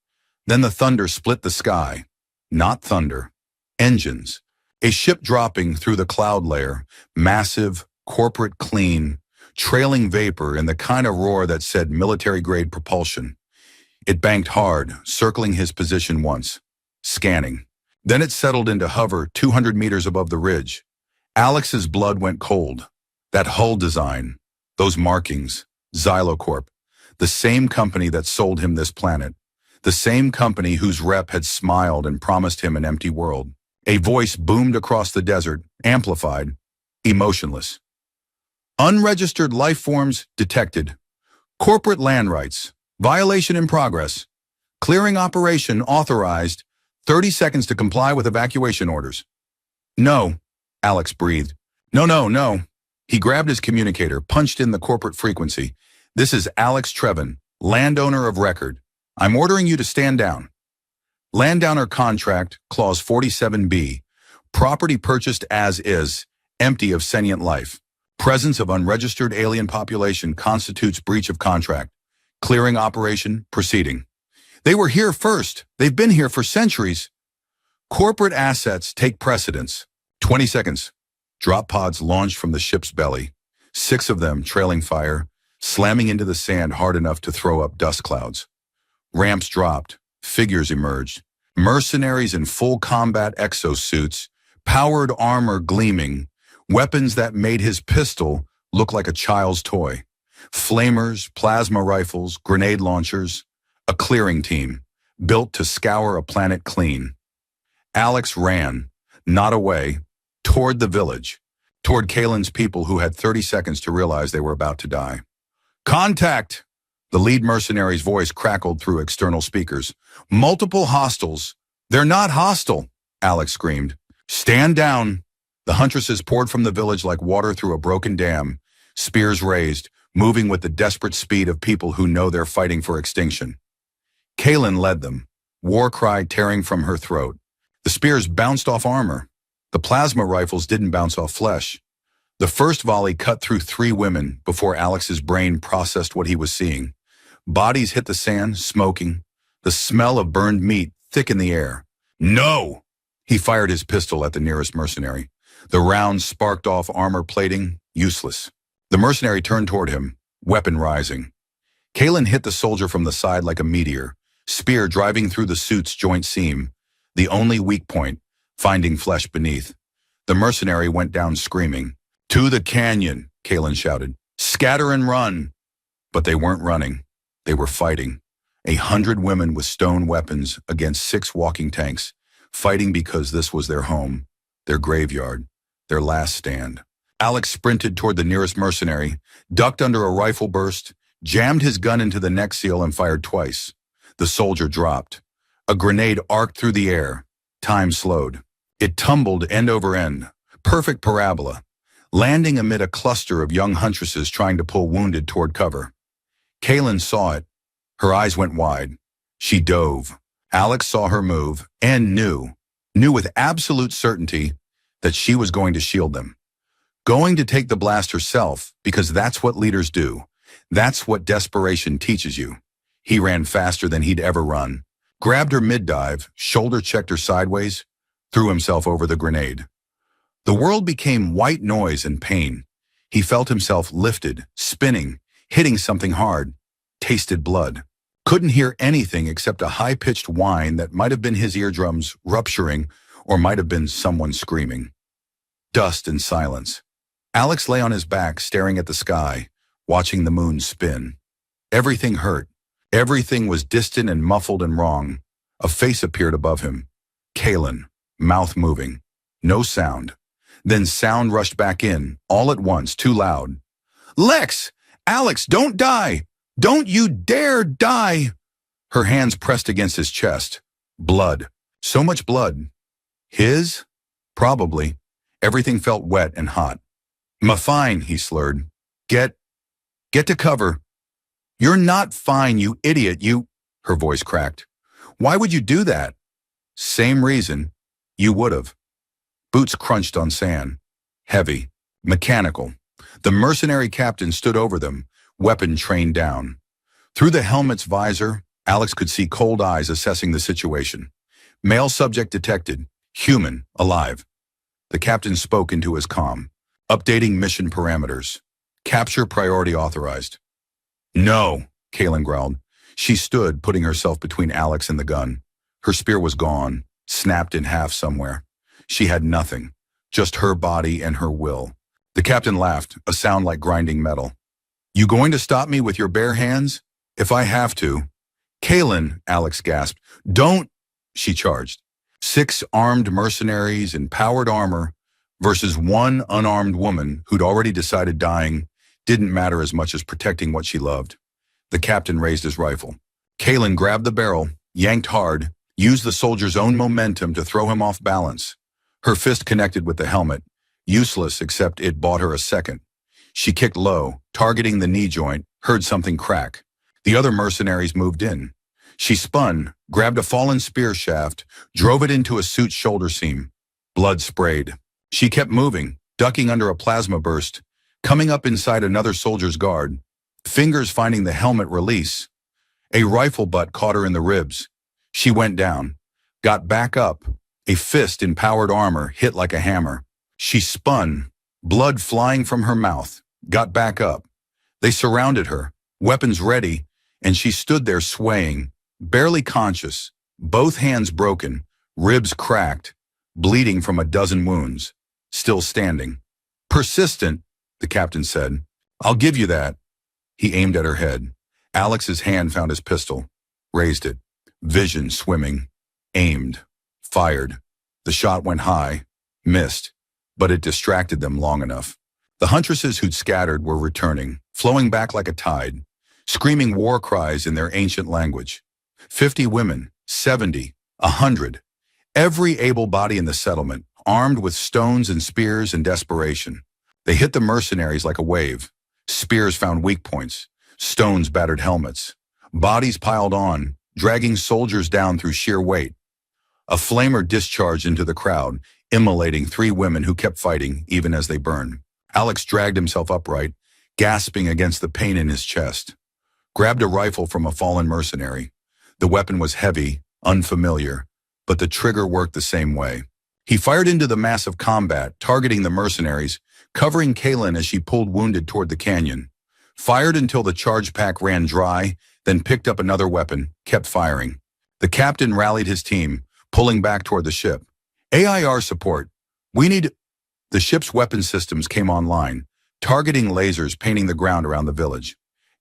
S2: Then the thunder split the sky. Not thunder. Engines. A ship dropping through the cloud layer. Massive, corporate clean, trailing vapor and the kind of roar that said military-grade propulsion. It banked hard, circling his position once. Scanning. Then it settled into hover 200 meters above the ridge. Alex's blood went cold. That hull design, those markings, Xylocorp, the same company that sold him this planet, the same company whose rep had smiled and promised him an empty world. A voice boomed across the desert, amplified, emotionless. Unregistered life forms detected. Corporate land rights. Violation in progress. Clearing operation authorized. 30 seconds to comply with evacuation orders. No, Alex breathed. No. He grabbed his communicator, punched in the corporate frequency. This is Alex Trevin, landowner of record. I'm ordering you to stand down. Landowner contract, clause 47B. Property purchased as is, empty of sentient life. Presence of unregistered alien population constitutes breach of contract. Clearing operation proceeding. They were here first. They've been here for centuries. Corporate assets take precedence. 20 seconds. Drop pods launched from the ship's belly. 6 of them trailing fire, slamming into the sand hard enough to throw up dust clouds. Ramps dropped. Figures emerged. Mercenaries in full combat exosuits, powered armor gleaming, weapons that made his pistol look like a child's toy. Flamers, plasma rifles, grenade launchers. A clearing team, built to scour a planet clean. Alex ran, not away, toward the village, toward Kalen's people who had 30 seconds to realize they were about to die. Contact! The lead mercenary's voice crackled through external speakers. Multiple hostiles. They're not hostile, Alex screamed. Stand down. The Huntresses poured from the village like water through a broken dam, spears raised, moving with the desperate speed of people who know they're fighting for extinction. Kalen led them, war cry tearing from her throat. The spears bounced off armor. The plasma rifles didn't bounce off flesh. The first volley cut through 3 women before Alex's brain processed what he was seeing. Bodies hit the sand, smoking. The smell of burned meat thick in the air. No! He fired his pistol at the nearest mercenary. The round sparked off armor plating, useless. The mercenary turned toward him, weapon rising. Kalen hit the soldier from the side like a meteor, spear driving through the suit's joint seam, the only weak point, finding flesh beneath. The mercenary went down screaming. To the canyon, Kalen shouted. Scatter and run. But they weren't running. They were fighting. 100 women with stone weapons against 6 walking tanks, fighting because this was their home, their graveyard, their last stand. Alex sprinted toward the nearest mercenary, ducked under a rifle burst, jammed his gun into the neck seal and fired twice. The soldier dropped. A grenade arced through the air. Time slowed. It tumbled end over end, perfect parabola, landing amid a cluster of young huntresses trying to pull wounded toward cover. Kalen saw it. Her eyes went wide. She dove. Alex saw her move and knew with absolute certainty that she was going to shield them. Going to take the blast herself because that's what leaders do. That's what desperation teaches you. He ran faster than he'd ever run, grabbed her mid-dive, shoulder-checked her sideways, threw himself over the grenade. The world became white noise and pain. He felt himself lifted, spinning, hitting something hard, tasted blood. Couldn't hear anything except a high-pitched whine that might have been his eardrums rupturing or might have been someone screaming. Dust and silence. Alex lay on his back staring at the sky, watching the moon spin. Everything hurt. Everything was distant and muffled and wrong. A face appeared above him. Kalen. mouth moving. No sound. Then sound rushed back in, all at once, too loud. Lex! Alex, don't die! Don't you dare die! Her hands pressed against his chest. Blood. So much blood. His? Probably. Everything felt wet and hot. Fine, he slurred. Get to cover. You're not fine, you idiot, you... Her voice cracked. Why would you do that? Same reason. You would've. Boots crunched on sand. Heavy. Mechanical. The mercenary captain stood over them, weapon trained down. Through the helmet's visor, Alex could see cold eyes assessing the situation. Male subject detected. Human. Alive. The captain spoke into his comm. Updating mission parameters. Capture priority authorized. No, Kaylin growled. She stood, putting herself between Alex and the gun. Her spear was gone, snapped in half somewhere. She had nothing, just her body and her will. The captain laughed, a sound like grinding metal. You going to stop me with your bare hands? If I have to. Kaylin, Alex gasped. Don't, she charged. 6 armed mercenaries in powered armor versus 1 unarmed woman who'd already decided dying didn't matter as much as protecting what she loved. The captain raised his rifle. Kaylin grabbed the barrel, yanked hard, used the soldier's own momentum to throw him off balance. Her fist connected with the helmet, useless except it bought her a second. She kicked low, targeting the knee joint, heard something crack. The other mercenaries moved in. She spun, grabbed a fallen spear shaft, drove it into a suit's shoulder seam. Blood sprayed. She kept moving, ducking under a plasma burst, coming up inside another soldier's guard, fingers finding the helmet release. A rifle butt caught her in the ribs. She went down, got back up. A fist in powered armor hit like a hammer. She spun, blood flying from her mouth, got back up. They surrounded her, weapons ready, and she stood there swaying, barely conscious, both hands broken, ribs cracked, bleeding from a dozen wounds, still standing. Persistent, the captain said. I'll give you that. He aimed at her head. Alex's hand found his pistol, raised it. Vision swimming, aimed, fired. The shot went high, missed, but it distracted them long enough. The Huntresses who'd scattered were returning, flowing back like a tide, screaming war cries in their ancient language. 50 women, 70, 100. Every able body in the settlement, armed with stones and spears in desperation. They hit the mercenaries like a wave. Spears found weak points. Stones battered helmets. Bodies piled on, dragging soldiers down through sheer weight. A flamer discharged into the crowd, immolating 3 women who kept fighting even as they burned. Alex dragged himself upright, gasping against the pain in his chest. Grabbed a rifle from a fallen mercenary. The weapon was heavy, unfamiliar, but the trigger worked the same way. He fired into the mass of combat, targeting the mercenaries, covering Kaylin as she pulled wounded toward the canyon. Fired until the charge pack ran dry, then picked up another weapon, kept firing. The captain rallied his team, pulling back toward the ship. AIR support. We need... The ship's weapon systems came online, targeting lasers painting the ground around the village.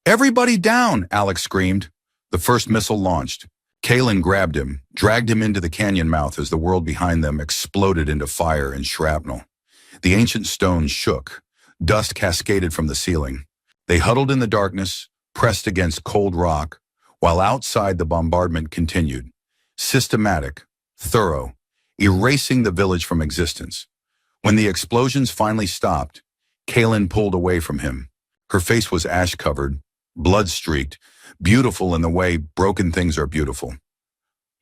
S2: Everybody down, Alex screamed. The first missile launched. Kaylin grabbed him, dragged him into the canyon mouth as the world behind them exploded into fire and shrapnel. The ancient stones shook. Dust cascaded from the ceiling. They huddled in the darkness, pressed against cold rock, while outside the bombardment continued. Systematic, thorough, erasing the village from existence. When the explosions finally stopped, Kaylin pulled away from him. Her face was ash-covered, blood-streaked, beautiful in the way broken things are beautiful.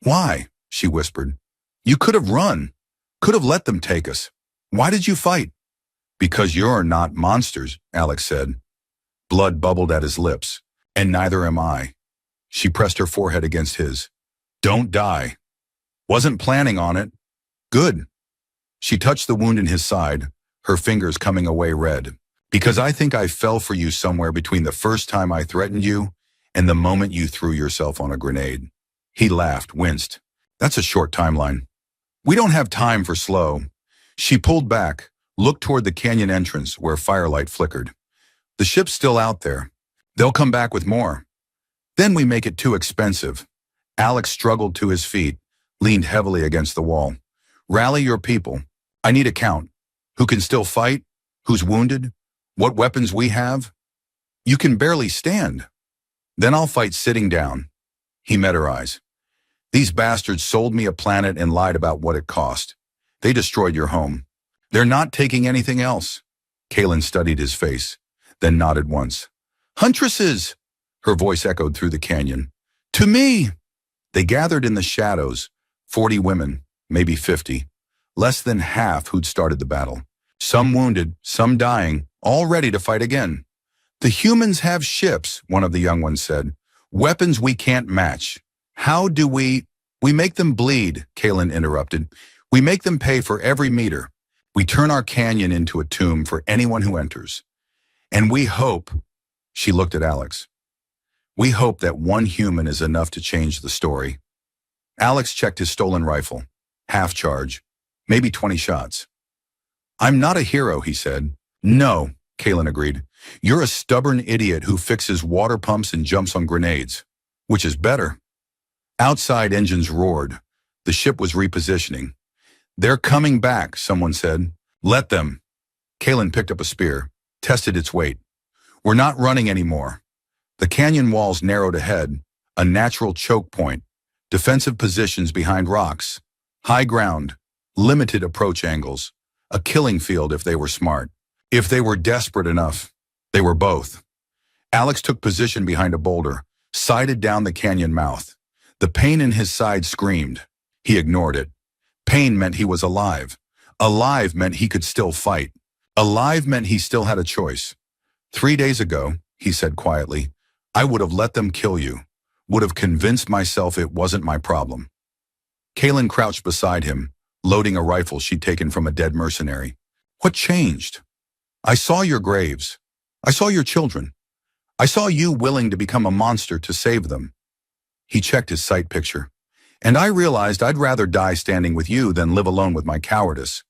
S2: Why? She whispered. You could have run, could have let them take us. Why did you fight? Because you're not monsters, Alex said. Blood bubbled at his lips, and neither am I. She pressed her forehead against his. Don't die. Wasn't planning on it. Good. She touched the wound in his side, her fingers coming away red. Because I think I fell for you somewhere between the first time I threatened you and the moment you threw yourself on a grenade. He laughed, winced. That's a short timeline. We don't have time for slow. She pulled back, looked toward the canyon entrance where firelight flickered. The ship's still out there. They'll come back with more. Then we make it too expensive. Alex struggled to his feet, leaned heavily against the wall. Rally your people. I need a count. Who can still fight? Who's wounded? What weapons we have? You can barely stand. Then I'll fight sitting down. He met her eyes. These bastards sold me a planet and lied about what it cost. They destroyed your home. They're not taking anything else. Kalen studied his face, then nodded once. Huntresses! Her voice echoed through the canyon. To me! They gathered in the shadows, 40 women, maybe 50, less than half who'd started the battle. Some wounded, some dying, all ready to fight again. The humans have ships, one of the young ones said. Weapons we can't match. How do we make them bleed, Kalen interrupted. We make them pay for every meter. We turn our canyon into a tomb for anyone who enters. And we hope, she looked at Alex, we hope that one human is enough to change the story. Alex checked his stolen rifle. Half charge. Maybe 20 shots. I'm not a hero, he said. No, Kalen agreed. You're a stubborn idiot who fixes water pumps and jumps on grenades. Which is better. Outside engines roared. The ship was repositioning. They're coming back, someone said. Let them. Kalen picked up a spear, tested its weight. We're not running anymore. The canyon walls narrowed ahead, a natural choke point, defensive positions behind rocks, high ground, limited approach angles, a killing field if they were smart. If they were desperate enough, they were both. Alex took position behind a boulder, sighted down the canyon mouth. The pain in his side screamed. He ignored it. Pain meant he was alive. Alive meant he could still fight. Alive meant he still had a choice. 3 days ago, he said quietly, I would have let them kill you, would have convinced myself it wasn't my problem. Kalen crouched beside him, loading a rifle she'd taken from a dead mercenary. What changed? I saw your graves. I saw your children. I saw you willing to become a monster to save them. He checked his sight picture. And I realized I'd rather die standing with you than live alone with my cowardice.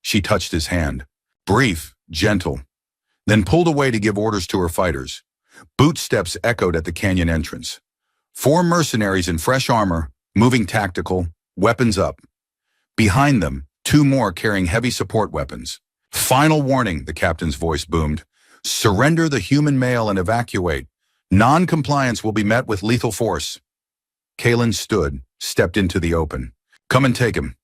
S2: She touched his hand, brief, gentle, then pulled away to give orders to her fighters. Boot steps echoed at the canyon entrance. 4 mercenaries in fresh armor, moving tactical, weapons up. Behind them, 2 more carrying heavy support weapons. Final warning, the captain's voice boomed. Surrender the human male and evacuate. Non-compliance will be met with lethal force. Kalen stood, stepped into the open. Come and take him.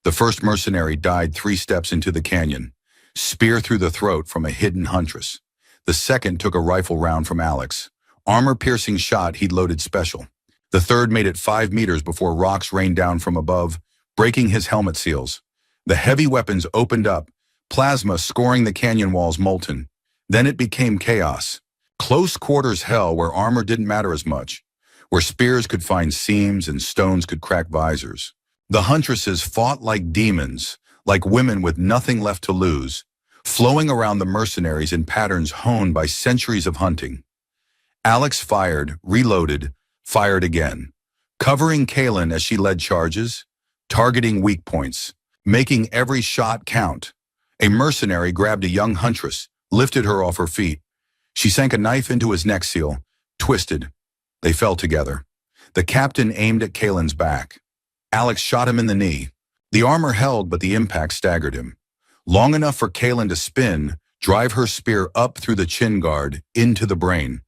S2: The first mercenary died 3 steps into the canyon, spear through the throat from a hidden huntress. The second took a rifle round from Alex, armor-piercing shot he'd loaded special. The third made it 5 meters before rocks rained down from above, breaking his helmet seals. The heavy weapons opened up, plasma scoring the canyon walls molten. Then it became chaos. Close quarters hell where armor didn't matter as much, where spears could find seams and stones could crack visors. The Huntresses fought like demons, like women with nothing left to lose, flowing around the mercenaries in patterns honed by centuries of hunting. Alex fired, reloaded, fired again, covering Kalen as she led charges, targeting weak points, making every shot count. A mercenary grabbed a young huntress, lifted her off her feet. She sank a knife into his neck seal, twisted. They fell together. The captain aimed at Kalen's back. Alex shot him in the knee. The armor held, but the impact staggered him. Long enough for Kalen to spin, drive her spear up through the chin guard, into the brain.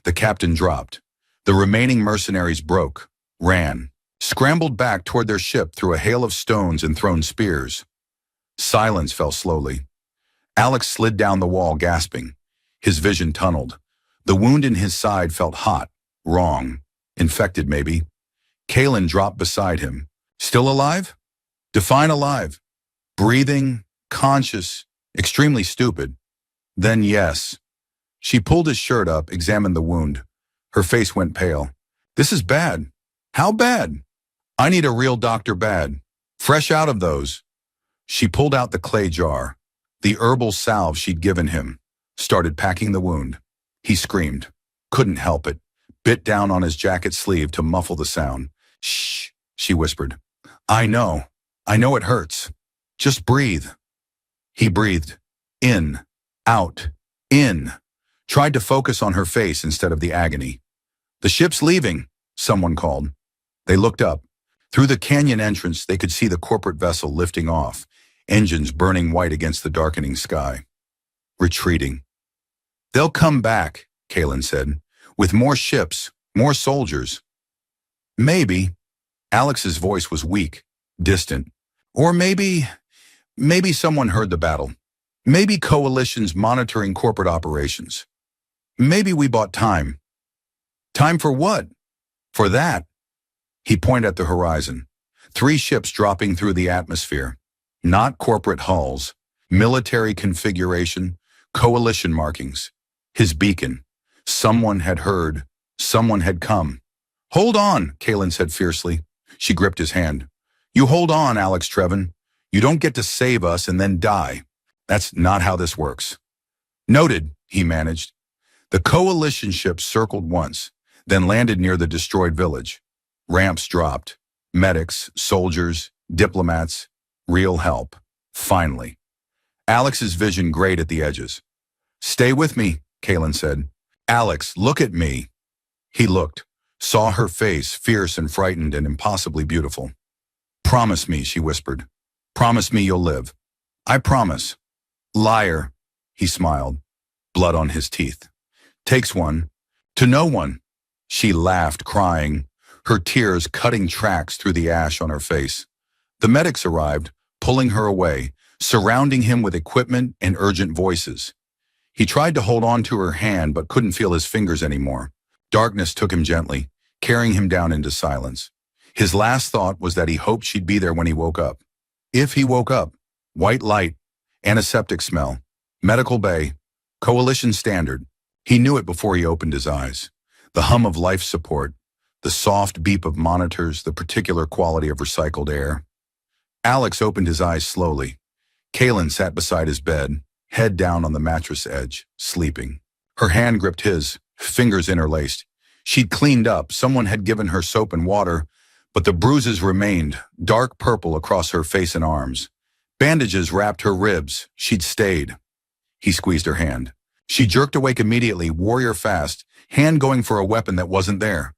S2: The captain dropped. The remaining mercenaries broke, ran, scrambled back toward their ship through a hail of stones and thrown spears. Silence fell slowly. Alex slid down the wall, gasping. His vision tunneled. The wound in his side felt hot, wrong, infected maybe. Kalen dropped beside him. Still alive? Define alive. Breathing, conscious, extremely stupid. Then yes. She pulled his shirt up, examined the wound. Her face went pale. This is bad. How bad? I need a real doctor bad. Fresh out of those. She pulled out the clay jar, the herbal salve she'd given him, started packing the wound. He screamed. Couldn't help it. Bit down on his jacket sleeve to muffle the sound. Shh, she whispered. I know it hurts. Just breathe. He breathed. In, out, in. Tried to focus on her face instead of the agony. The ship's leaving, someone called. They looked up. Through the canyon entrance, they could see the corporate vessel lifting off, engines burning white against the darkening sky. Retreating. They'll come back, Kalen said, with more ships, more soldiers. Maybe. Alex's voice was weak, distant. Or maybe someone heard the battle. Maybe coalitions monitoring corporate operations. Maybe we bought time. Time for what? For that. He pointed at the horizon. 3 ships dropping through the atmosphere. Not corporate hulls. Military configuration. Coalition markings. His beacon. Someone had heard. Someone had come. Hold on, Kalen said fiercely. She gripped his hand. You hold on, Alex Trevin. You don't get to save us and then die. That's not how this works. Noted, he managed. The coalition ships circled once, then landed near the destroyed village. Ramps dropped. Medics, soldiers, diplomats, real help. Finally. Alex's vision grayed at the edges. Stay with me, Kalen said. Alex, look at me. He looked, saw her face, fierce and frightened and impossibly beautiful. Promise me, she whispered. Promise me you'll live. I promise. Liar, he smiled, blood on his teeth. Takes one. To no one. She laughed, crying, her tears cutting tracks through the ash on her face. The medics arrived, pulling her away, surrounding him with equipment and urgent voices. He tried to hold on to her hand but couldn't feel his fingers anymore. Darkness took him gently, carrying him down into silence. His last thought was that he hoped she'd be there when he woke up. If he woke up, white light, antiseptic smell, medical bay, coalition standard. He knew it before he opened his eyes. The hum of life support, the soft beep of monitors, the particular quality of recycled air. Alex opened his eyes slowly. Kalen sat beside his bed, head down on the mattress edge, sleeping. Her hand gripped his, fingers interlaced. She'd cleaned up, someone had given her soap and water, but the bruises remained, dark purple across her face and arms. Bandages wrapped her ribs. She'd stayed. He squeezed her hand. She jerked awake immediately, warrior fast, hand going for a weapon that wasn't there.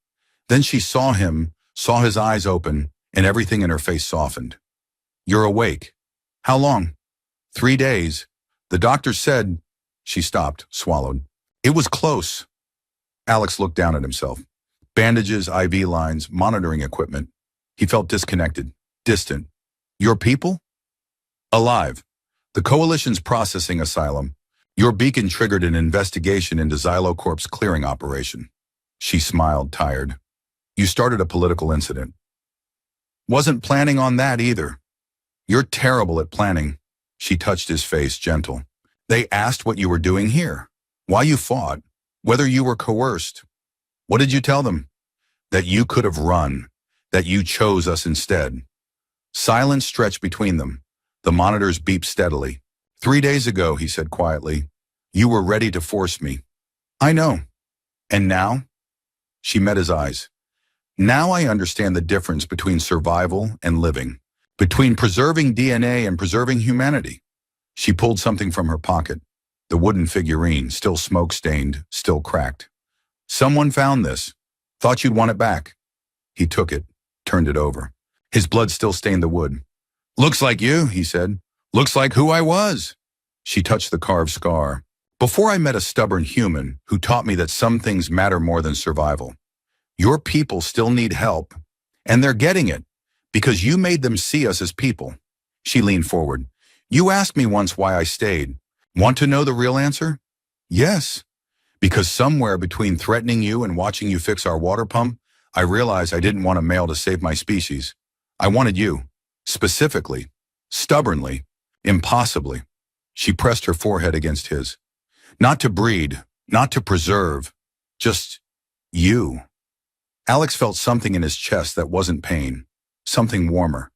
S2: Then she saw him, saw his eyes open, and everything in her face softened. You're awake. How long? 3 days. The doctor said. She stopped, swallowed. It was close. Alex looked down at himself. Bandages, IV lines, monitoring equipment. He felt disconnected, distant. Your people? Alive. The coalition's processing asylum. Your beacon triggered an investigation into Xylocorp's clearing operation. She smiled, tired. You started a political incident. Wasn't planning on that either. You're terrible at planning. She touched his face, gentle. They asked what you were doing here, why you fought, whether you were coerced. What did you tell them? That you could have run, that you chose us instead. Silence stretched between them. The monitors beeped steadily. 3 days ago, he said quietly, you were ready to force me. I know. And now? She met his eyes. Now I understand the difference between survival and living, between preserving DNA and preserving humanity. She pulled something from her pocket, the wooden figurine, still smoke-stained, still cracked. Someone found this. Thought you'd want it back. He took it, turned it over. His blood still stained the wood. Looks like you, he said. Looks like who I was. She touched the carved scar. Before I met a stubborn human who taught me that some things matter more than survival. Your people still need help, and they're getting it, because you made them see us as people. She leaned forward. You asked me once why I stayed. Want to know the real answer? Yes. Because somewhere between threatening you and watching you fix our water pump, I realized I didn't want a male to save my species. I wanted you, specifically, stubbornly, impossibly. She pressed her forehead against his. Not to breed, not to preserve, just you. Alex felt something in his chest that wasn't pain, something warmer.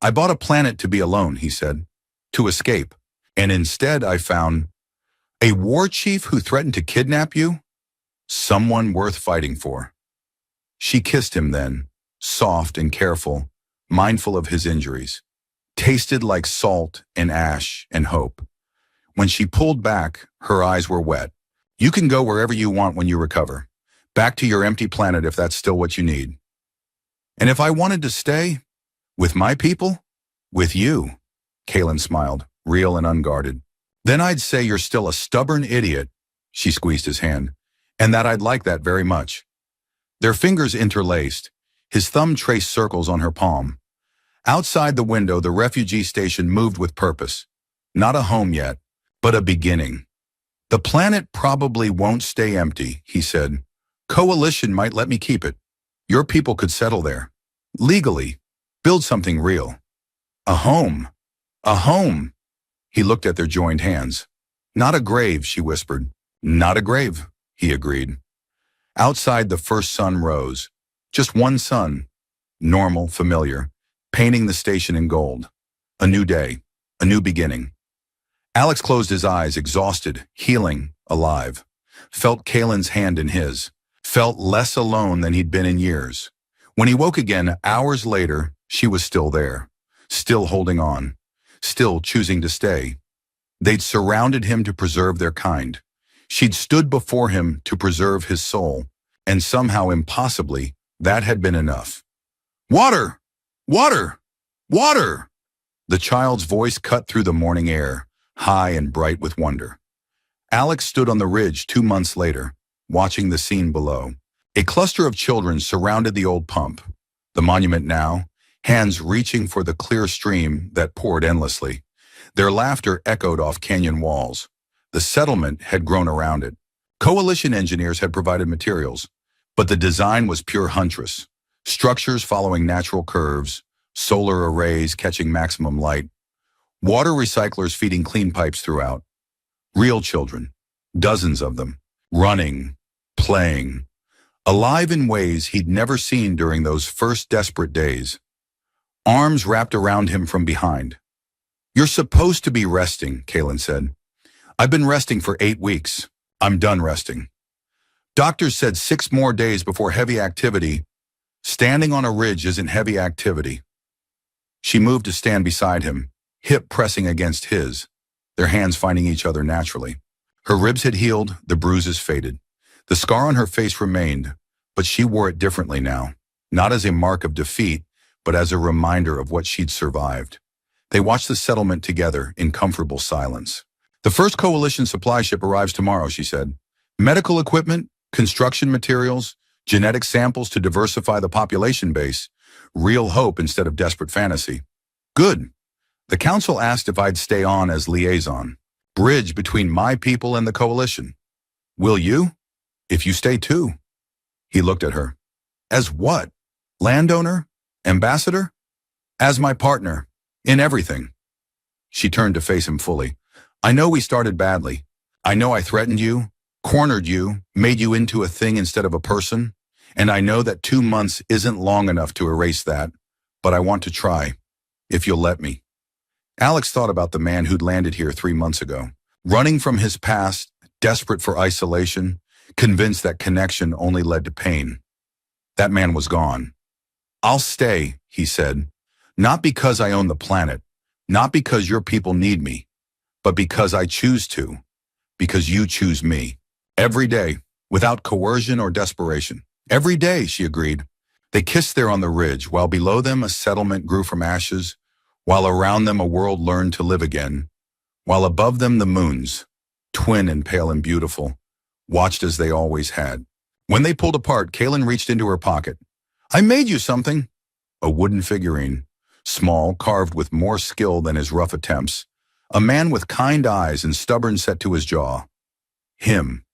S2: I bought a planet to be alone, he said, to escape, and instead I found a war chief who threatened to kidnap you? Someone worth fighting for. She kissed him then, soft and careful, mindful of his injuries. Tasted like salt and ash and hope. When she pulled back, her eyes were wet. You can go wherever you want when you recover. Back to your empty planet if that's still what you need. And if I wanted to stay? With my people? With you? Kalen smiled, real and unguarded. Then I'd say you're still a stubborn idiot. She squeezed his hand. And that I'd like that very much. Their fingers interlaced. His thumb traced circles on her palm. Outside the window, the refugee station moved with purpose. Not a home yet, but a beginning. The planet probably won't stay empty, he said. Coalition might let me keep it. Your people could settle there. Legally. Build something real. A home. A home. He looked at their joined hands. Not a grave, she whispered. Not a grave, he agreed. Outside, the first sun rose. Just one sun. Normal, familiar. Painting the station in gold. A new day. A new beginning. Alex closed his eyes, exhausted, healing, alive. Felt Kalen's hand in his. Felt less alone than he'd been in years. When he woke again, hours later, she was still there. Still holding on. Still choosing to stay. They'd surrounded him to preserve their kind. She'd stood before him to preserve his soul. And somehow, impossibly, that had been enough. Water! Water! Water! The child's voice cut through the morning air, high and bright with wonder. Alex stood on the ridge 2 months later, watching the scene below. A cluster of children surrounded the old pump. The monument now, hands reaching for the clear stream that poured endlessly. Their laughter echoed off canyon walls. The settlement had grown around it. Coalition engineers had provided materials, but the design was pure Huntress. Structures following natural curves, solar arrays catching maximum light, water recyclers feeding clean pipes throughout. Real children, dozens of them, running, playing, alive in ways he'd never seen during those first desperate days. Arms wrapped around him from behind. You're supposed to be resting, Kalen said. I've been resting for 8 weeks. I'm done resting. Doctors said 6 more days before heavy activity. Standing on a ridge isn't heavy activity. She moved to stand beside him, hip pressing against his, their hands finding each other naturally. Her ribs had healed, the bruises faded. The scar on her face remained, but she wore it differently now, not as a mark of defeat, but as a reminder of what she'd survived. They watched the settlement together in comfortable silence. The first coalition supply ship arrives tomorrow, she said. Medical equipment, construction materials, genetic samples to diversify the population base. Real hope instead of desperate fantasy. Good. The council asked if I'd stay on as liaison. Bridge between my people and the coalition. Will you? If you stay too. He looked at her. As what? Landowner? Ambassador? As my partner. In everything. She turned to face him fully. I know we started badly. I know I threatened you, cornered you, made you into a thing instead of a person. And I know that 2 months isn't long enough to erase that, but I want to try, if you'll let me. Alex thought about the man who'd landed here 3 months ago, running from his past, desperate for isolation, convinced that connection only led to pain. That man was gone. I'll stay, he said, not because I own the planet, not because your people need me, but because I choose to, because you choose me. Every day, without coercion or desperation. Every day, she agreed. They kissed there on the ridge, while below them a settlement grew from ashes, while around them a world learned to live again, while above them the moons, twin and pale and beautiful, watched as they always had. When they pulled apart, Kalen reached into her pocket. I made you something. A wooden figurine, small, carved with more skill than his rough attempts. A man with kind eyes and stubborn set to his jaw. Him.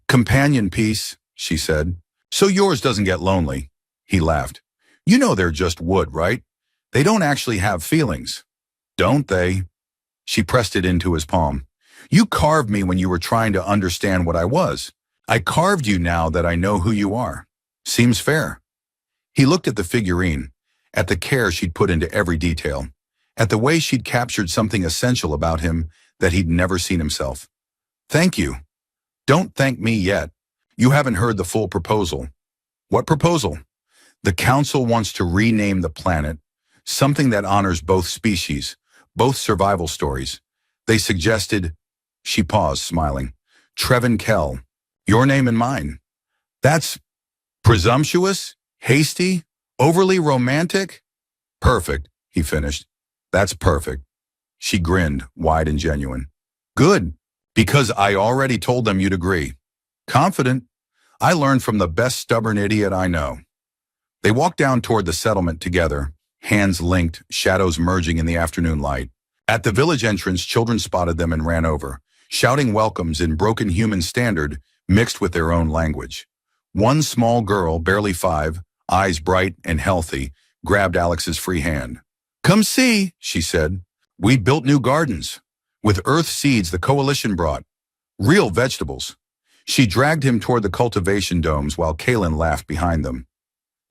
S2: Companion piece, she said. So yours doesn't get lonely. He laughed. You know they're just wood, right? They don't actually have feelings. Don't they? She pressed it into his palm. You carved me when you were trying to understand what I was. I carved you now that I know who you are. Seems fair. He looked at the figurine, at the care she'd put into every detail, at the way she'd captured something essential about him that he'd never seen himself. Thank you. Don't thank me yet. You haven't heard the full proposal. What proposal? The council wants to rename the planet, something that honors both species, both survival stories. They suggested, she paused, smiling, Trevin Kell, your name and mine. That's presumptuous, hasty, Overly romantic? Perfect, he finished. That's perfect. She grinned, wide and genuine. Good, because I already told them you'd agree. Confident. I learned from the best stubborn idiot I know. They walked down toward the settlement together, hands linked, shadows merging in the afternoon light. At the village entrance, children spotted them and ran over, shouting welcomes in broken human standard mixed with their own language. One small girl, barely 5, eyes bright and healthy, grabbed Alex's free hand. Come see, she said. We built new gardens. With earth seeds the coalition brought. Real vegetables. She dragged him toward the cultivation domes while Kalen laughed behind them.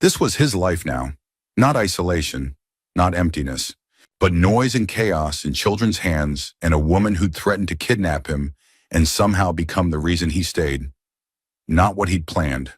S2: This was his life now. Not isolation, not emptiness, but noise and chaos in children's hands and a woman who'd threatened to kidnap him and somehow become the reason he stayed. Not what he'd planned.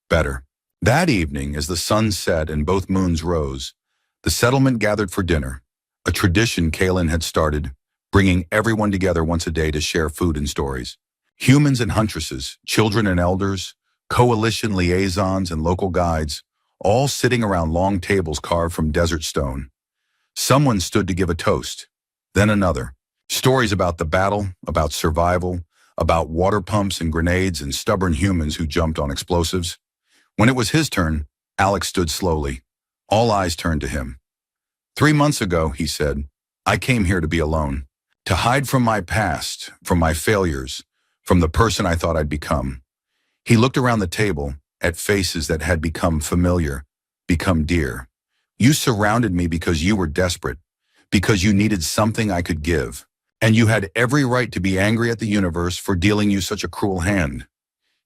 S2: Better. That evening, as the sun set and both moons rose, the settlement gathered for dinner, a tradition Kalen had started, bringing everyone together once a day to share food and stories. Humans and huntresses, children and elders, coalition liaisons and local guides, all sitting around long tables carved from desert stone. Someone stood to give a toast, then another. Stories about the battle, about survival, about water pumps and grenades and stubborn humans who jumped on explosives. When it was his turn, Alex stood slowly. All eyes turned to him. 3 months ago, he said, I came here to be alone, to hide from my past, from my failures, from the person I thought I'd become. He looked around the table at faces that had become familiar, become dear. You surrounded me because you were desperate, because you needed something I could give, and you had every right to be angry at the universe for dealing you such a cruel hand.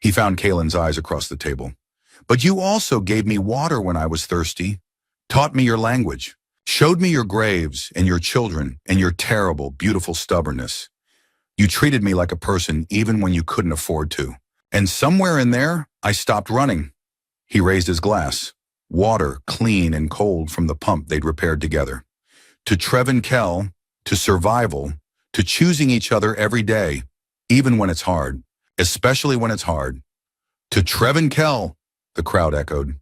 S2: He found Kalen's eyes across the table. But you also gave me water when I was thirsty, taught me your language, showed me your graves and your children and your terrible, beautiful stubbornness. You treated me like a person even when you couldn't afford to. And somewhere in there, I stopped running. He raised his glass. Water, clean and cold from the pump they'd repaired together. To Trevin Kell, to survival, to choosing each other every day, even when it's hard, especially when it's hard. To Trevin Kell, the crowd echoed.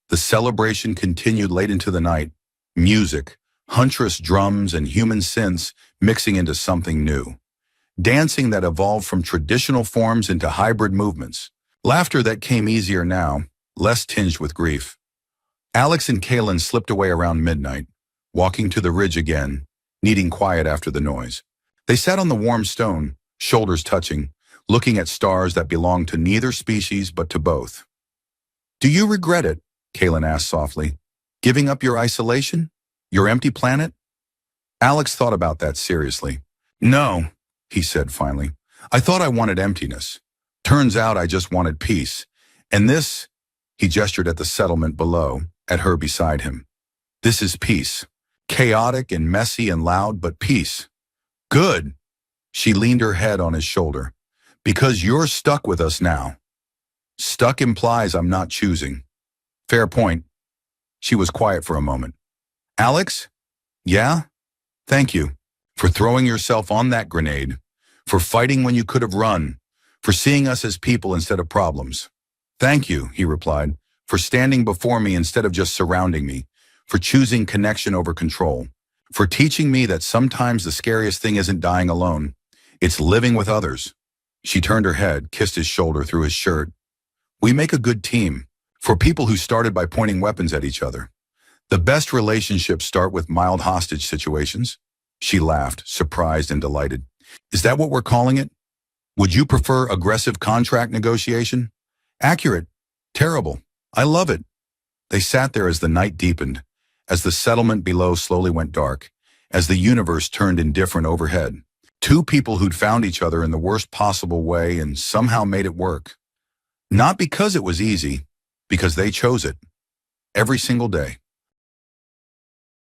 S2: The celebration continued late into the night. Music, huntress drums and human synths mixing into something new. Dancing that evolved from traditional forms into hybrid movements. Laughter that came easier now, less tinged with grief. Alex and Kalen slipped away around midnight, walking to the ridge again, needing quiet after the noise. They sat on the warm stone, shoulders touching, looking at stars that belonged to neither species but to both. Do you regret it? Kalen asked softly. Giving up your isolation? Your empty planet? Alex thought about that seriously. No, he said finally. I thought I wanted emptiness. Turns out I just wanted peace. And this, he gestured at the settlement below, at her beside him. This is peace. Chaotic and messy and loud, but peace. Good. She leaned her head on his shoulder. Because you're stuck with us now. Stuck implies I'm not choosing. Fair point. She was quiet for a moment. Alex? Yeah? Thank you. For throwing yourself on that grenade. For fighting when you could have run. For seeing us as people instead of problems. Thank you, he replied. For standing before me instead of just surrounding me. For choosing connection over control. For teaching me that sometimes the scariest thing isn't dying alone. It's living with others. She turned her head, kissed his shoulder through his shirt. We make a good team. For people who started by pointing weapons at each other. The best relationships start with mild hostage situations. She laughed, surprised and delighted. Is that what we're calling it? Would you prefer aggressive contract negotiation? Accurate. Terrible. I love it. They sat there as the night deepened, as the settlement below slowly went dark, as the universe turned indifferent overhead. Two people who'd found each other in the worst possible way and somehow made it work. Not because it was easy, because they chose it. Every single day.